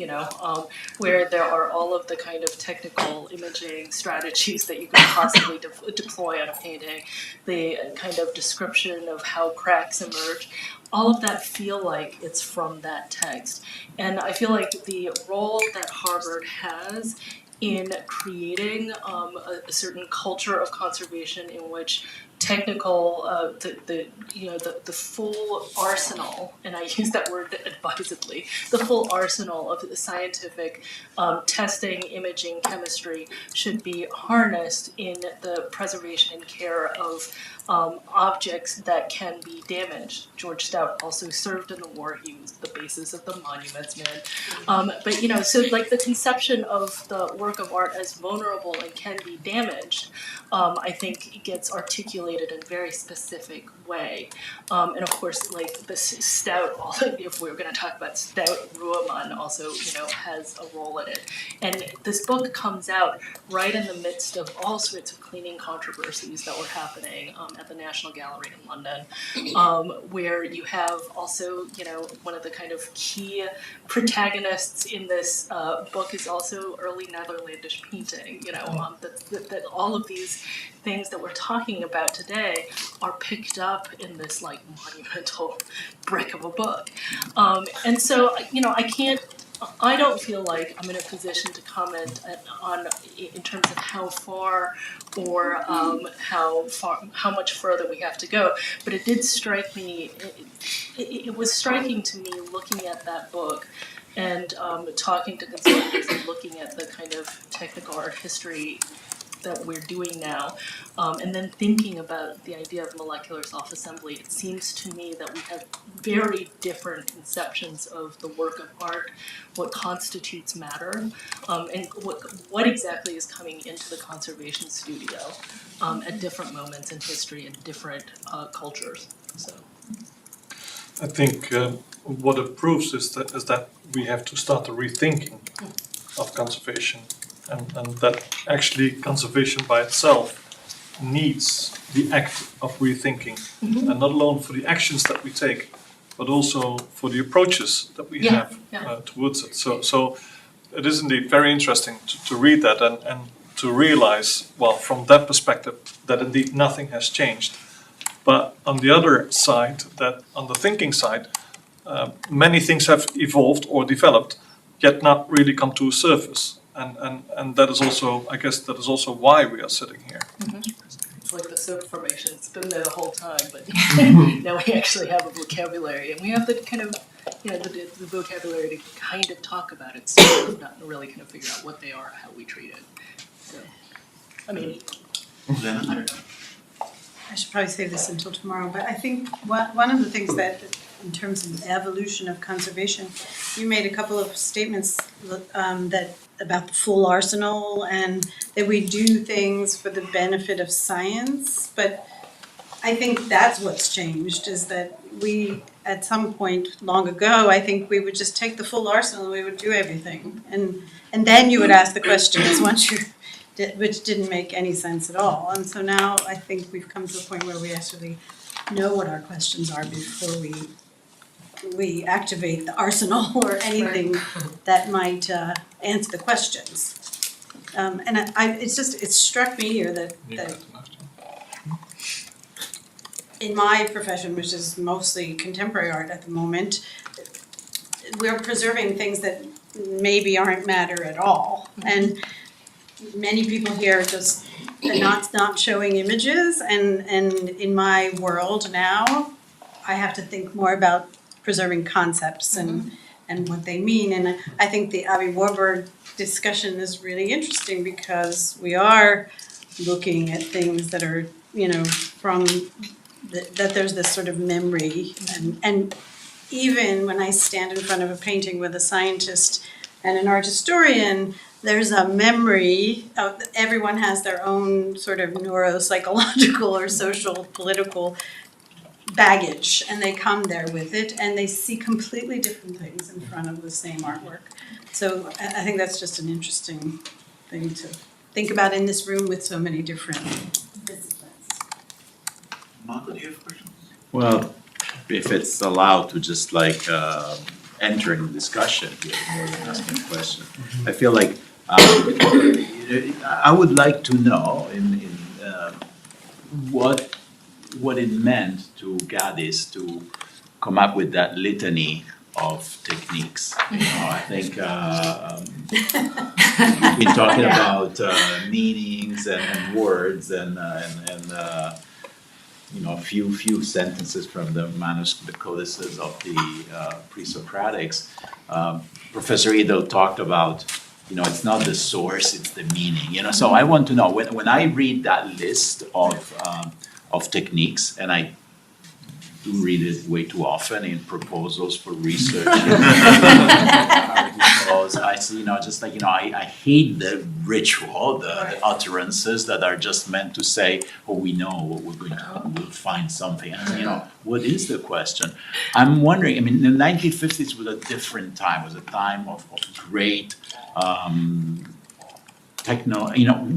where there are all of the kind of technical imaging strategies that you could possibly deploy on a painting, the kind of description of how cracks emerge. All of that feel like it's from that text. And I feel like the role that Harvard has in creating a certain culture of conservation in which technical, the full arsenal, and I use that word advisedly, the full arsenal of the scientific testing, imaging, chemistry should be harnessed in the preservation and care of objects that can be damaged. George Stout also served in the war. He was the basis of the Monuments Man. So the conception of the work of art as vulnerable and can be damaged, I think gets articulated formulated in a very specific way. And of course, like the stout, also, if we're going to talk about stout, Ruhrmann also, has a role in it. And this book comes out right in the midst of all sorts of cleaning controversies that were happening at the National Gallery in London, where you have also, one of the kind of key protagonists in this book is also early Netherlandish painting, that all of these things that we're talking about today are picked up in this like monumental brick of a book. And so, I don't feel like I'm in a position to comment on in terms of how far or how much further we have to go. But it did strike me. It was striking to me looking at that book and talking to consultants and looking at the kind of technical art history that we're doing now, and then thinking about the idea of molecular self-assembly. It seems to me that we have very different conceptions of the work of art, what constitutes matter, and what exactly is coming into the conservation studio at different moments in history and different cultures. So, I think what it proves is that we have to start a rethinking of conservation. And that actually conservation by itself needs the act of rethinking, and not alone for the actions that we take, but also for the approaches that we have towards it. So it is indeed very interesting to read that and to realize, well, from that perspective, that indeed nothing has changed. But on the other side, that on the thinking side, many things have evolved or developed, yet not really come to a surface. And that is also, I guess, that is also why we are sitting here. It's like the soap formation. It's been there the whole time, but now we actually have a vocabulary, and we have the kind of, the vocabulary to kind of talk about it, so not really kind of figure out what they are, how we treat it. So, I mean, I don't know. I should probably save this until tomorrow, but I think one of the things that, in terms of the evolution of conservation, you made a couple of statements that about the full arsenal and that we do things for the benefit of science. But I think that's what's changed, is that we, at some point long ago, I think we would just take the full arsenal and we would do everything. And then you would ask the questions once which didn't make any sense at all. And so now I think we've come to a point where we actually know what our questions are before we activate the arsenal or anything that might answer the questions. And it struck me here that in my profession, which is mostly contemporary art at the moment, we're preserving things that maybe aren't matter at all. And many people here just are not showing images, and in my world now, I have to think more about preserving concepts and what they mean. And I think the Warburg discussion is really interesting because we are looking at things that are, from that there's this sort of memory. And even when I stand in front of a painting with a scientist and an art historian, there's a memory. Everyone has their own sort of neuropsychological or social, political baggage, and they come there with it, and they see completely different things in front of the same artwork. So I think that's just an interesting thing to think about in this room with so many different disciplines. Marco, do you have questions? Well, if it's allowed to just enter in the discussion here more than asking a question, I feel like I would like to know what it meant to Gaddis to come up with that litany of techniques. I think we've been talking about meanings and words and a few sentences from the manuscript codices of the Pre-Socratics. Professor Idel talked about, it's not the source, it's the meaning. So I want to know, when I read that list of techniques, and I do read it way too often in proposals for research because I see, just like, I hate the ritual, the utterances that are just meant to say, oh, we know what we're going to, we'll find something. And, what is the question? I'm wondering, I mean, the 1950s was a different time, it was a time of great,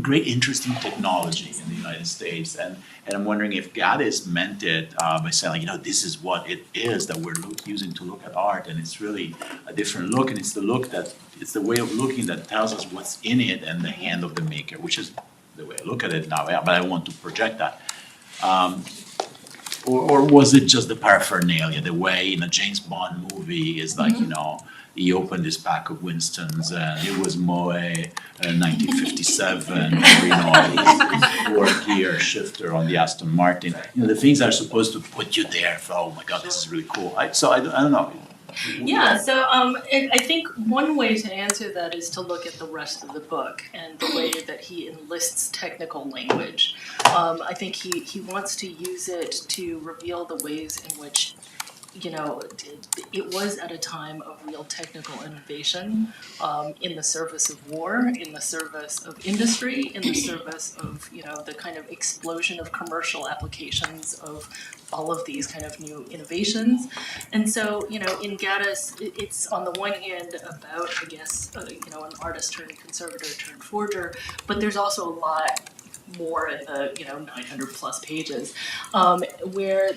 great interesting technology in the United States. And I'm wondering if Gaddis meant it by saying, this is what it is that we're using to look at art, and it's really a different look, and it's the way of looking that tells us what's in it and the hand of the maker, which is the way I look at it now, but I want to project that. Or was it just the paraphernalia, the way in a James Bond movie is like, he opened this pack of Winstons and it was Moe 1957, or, his 4-gear shifter on the Aston Martin. The things that are supposed to put you there for, oh my God, this is really cool. I don't know. Yeah, so I think one way to answer that is to look at the rest of the book and the way that he enlists technical language. I think he wants to use it to reveal the ways in which it was at a time of real technical innovation, in the service of war, in the service of industry, in the service of, the kind of explosion of commercial applications of all of these kind of new innovations. And so, in Gaddis, it's on the one hand about, I guess, an artist turned conservator turned forger, but there's also a lot more in the 900 plus pages, where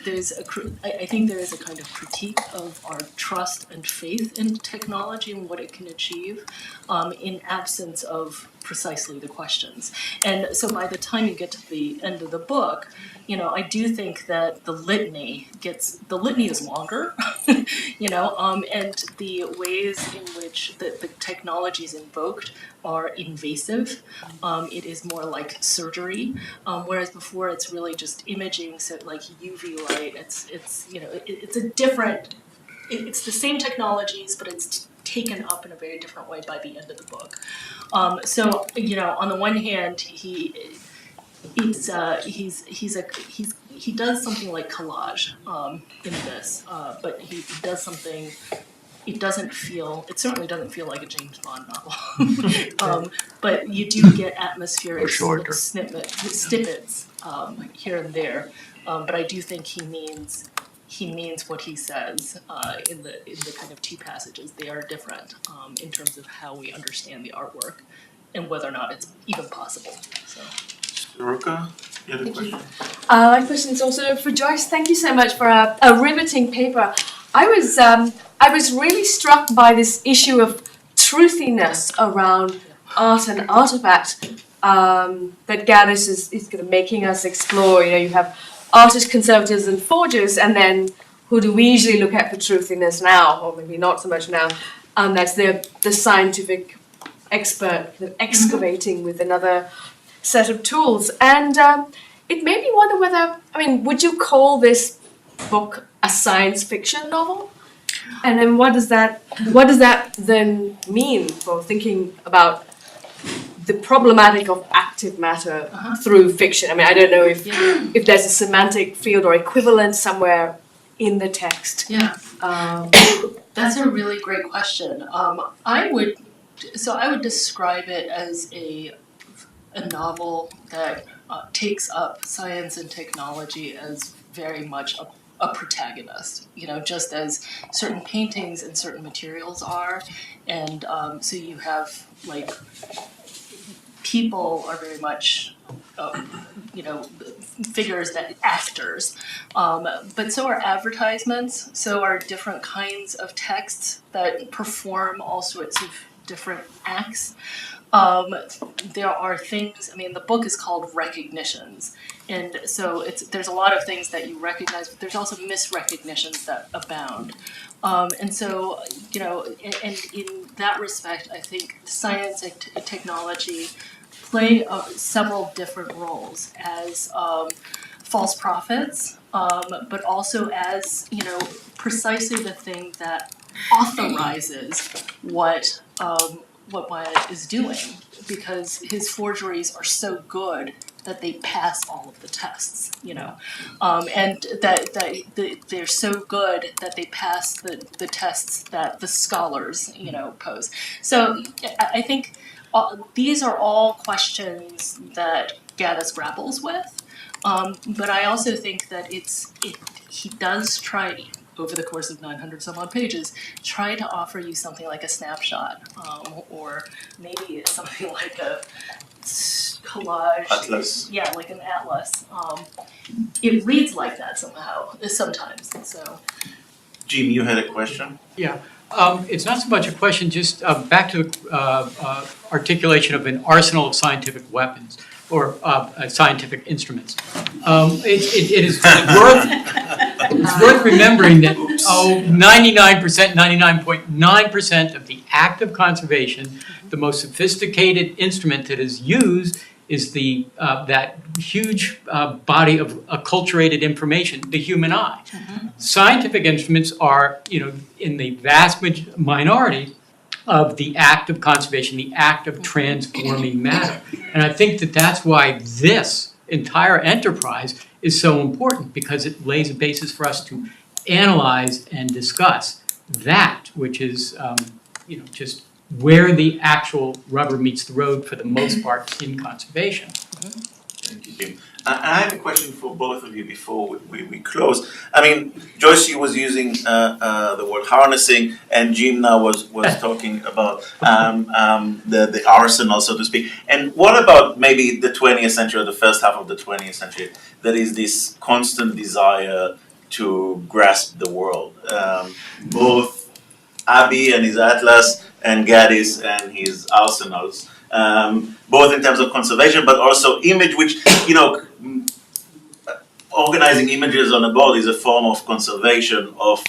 I think there is a kind of critique of our trust and faith in technology and what it can achieve, in absence of precisely the questions. And so by the time you get to the end of the book, I do think that the litany is longer, and the ways in which the technologies invoked are invasive. It is more like surgery, whereas before it's really just imaging, so like UV light. It's a different. It's the same technologies, but it's taken up in a very different way by the end of the book. So on the one hand, he does something like collage in this, but he does something. It certainly doesn't feel like a James Bond novel. But you do get atmospheric snippets here and there. But I do think he means what he says in the kind of two passages. They are different in terms of how we understand the artwork and whether or not it's even possible. So. Ruka, you had a question? My question is also for Joyce. Thank you so much for a riveting paper. I was really struck by this issue of truthiness around art and artifact that Gaddis is kind of making us explore. You have artists, conservators, and forgers, and then who do we usually look at for truthiness now, or maybe not so much now? That's the scientific expert excavating with another set of tools. And it made me wonder whether, would you call this book a science fiction novel? And then what does that then mean for thinking about the problematic of active matter through fiction? I don't know if there's a semantic field or equivalent somewhere in the text. Yeah, that's a really great question. I would describe it as a novel that takes up science and technology as very much a protagonist, just as certain paintings and certain materials are. And so you have, people are very much, figures, that actors. But so are advertisements, so are different kinds of texts that perform all sorts of different acts. There are things, the book is called Recognitions, and so there's a lot of things that you recognize, but there's also misrecognitions that abound. And so, and in that respect, I think science and technology play several different roles as false prophets, but also as, precisely the thing that authorizes what Wyatt is doing, because his forgeries are so good that they pass all of the tests, you know, and that they're so good that they pass the tests that the scholars, you know, pose. So I think these are all questions that Gaddis grapples with, but I also think that he does try, over the course of 900 some odd pages, try to offer you something like a snapshot, or maybe it's something like a collage. Atlas. Yeah, like an atlas. It reads like that somehow, sometimes, so. Jim, you had a question? Yeah, it's not so much a question, just back to articulation of an arsenal of scientific weapons or scientific instruments. It is worth remembering that 99.9% of the act of conservation, the most sophisticated instrument that is used is that huge body of acculturated information, the human eye. Scientific instruments are, you know, in the vast minority of the act of conservation, the act of transforming matter. And I think that that's why this entire enterprise is so important, because it lays a basis for us to analyze and discuss that, which is, you know, just where the actual rubber meets the road for the most part in conservation. Thank you, Jim. I have a question for both of you before we close. I mean, Joyce, you was using the word harnessing, and Jim now was talking about the arsenal, so to speak. And what about maybe the 20th century, or the first half of the 20th century? That is this constant desire to grasp the world. Both Abbey and his atlas, and Gaddis and his arsenals. Both in terms of conservation, but also image, which, you know, organizing images on a board is a form of conservation of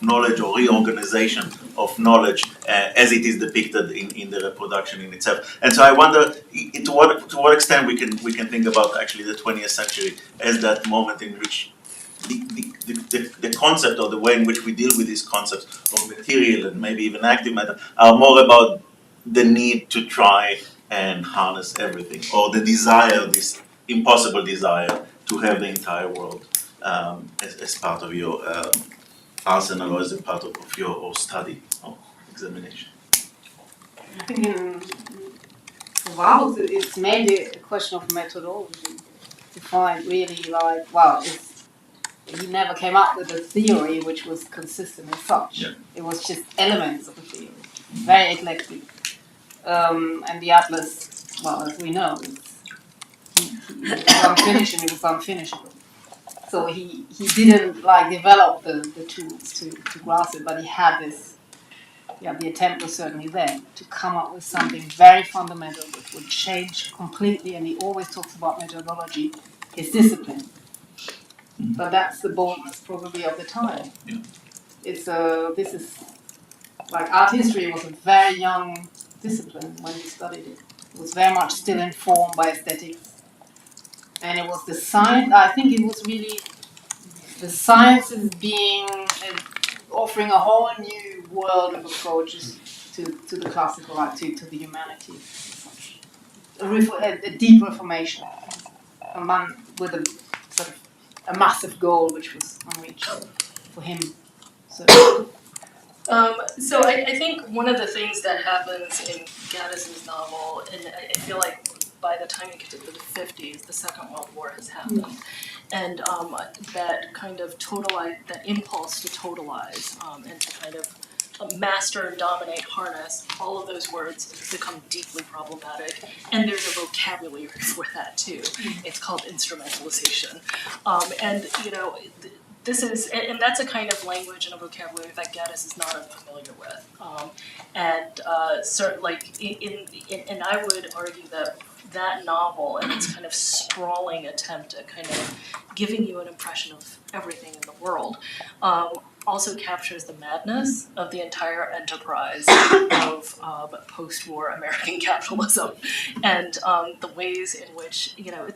knowledge, or reorganization of knowledge as it is depicted in the reproduction in itself. And so I wonder to what extent we can think about actually the 20th century as that moment in which the concept, or the way in which we deal with these concepts of material and maybe even active matter, are more about the need to try and harness everything, or the desire, this impossible desire to have the entire world as part of your arsenal, or as a part of your study or examination. I think it's mainly a question of methodology to find really like, he never came up with a theory which was consistent as such. Yeah. It was just elements of a theory, very eclectic. And the atlas, well, as we know, it was unfinishable. So he didn't like develop the tools to grasp it, but he had this. Yeah, the attempt was certainly there to come up with something very fundamental that would change completely. And he always talks about methodology, his discipline. But that's the boldness probably of the time. Yeah. This is like art history was a very young discipline when we studied it. It was very much still informed by aesthetics. And it was the science, I think it was really the sciences offering a whole new world of approaches to the classical art, to the humanities. A deep reformation. A man with a sort of a massive goal which was unreachable for him. So I think one of the things that happens in Gaddis's novel, and I feel like by the time you get to the 50s, the Second World War has happened, and that kind of that impulse to totalize, and to kind of master, dominate, harness, all of those words become deeply problematic, and there's a vocabulary for that too. It's called instrumentalization, and you know. This is, and that's a kind of language and a vocabulary that Gaddis is not unfamiliar with, and I would argue that novel and its kind of sprawling attempt at kind of giving you an impression of everything in the world also captures the madness of the entire enterprise of post-war American capitalism, and the ways in which, you know,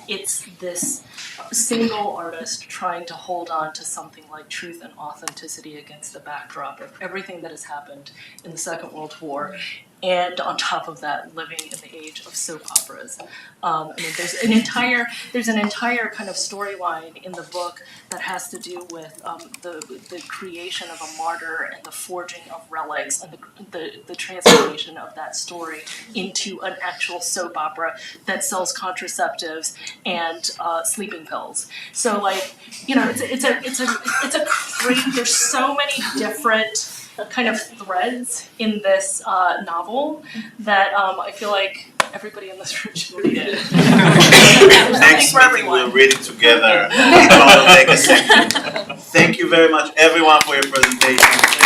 it's this single artist trying to hold on to something like truth and authenticity against the backdrop of everything that has happened in the Second World War, and on top of that, living in the age of soap operas. I mean, there's an entire kind of storyline in the book that has to do with the creation of a martyr and the forging of relics and the transformation of that story into an actual soap opera that sells contraceptives and sleeping pills. So, like, you know, it's a great. There's so many different kind of threads in this novel that I feel like everybody in this room should read it. Next meeting we'll read it together. Take a second. Thank you very much, everyone, for your presentation.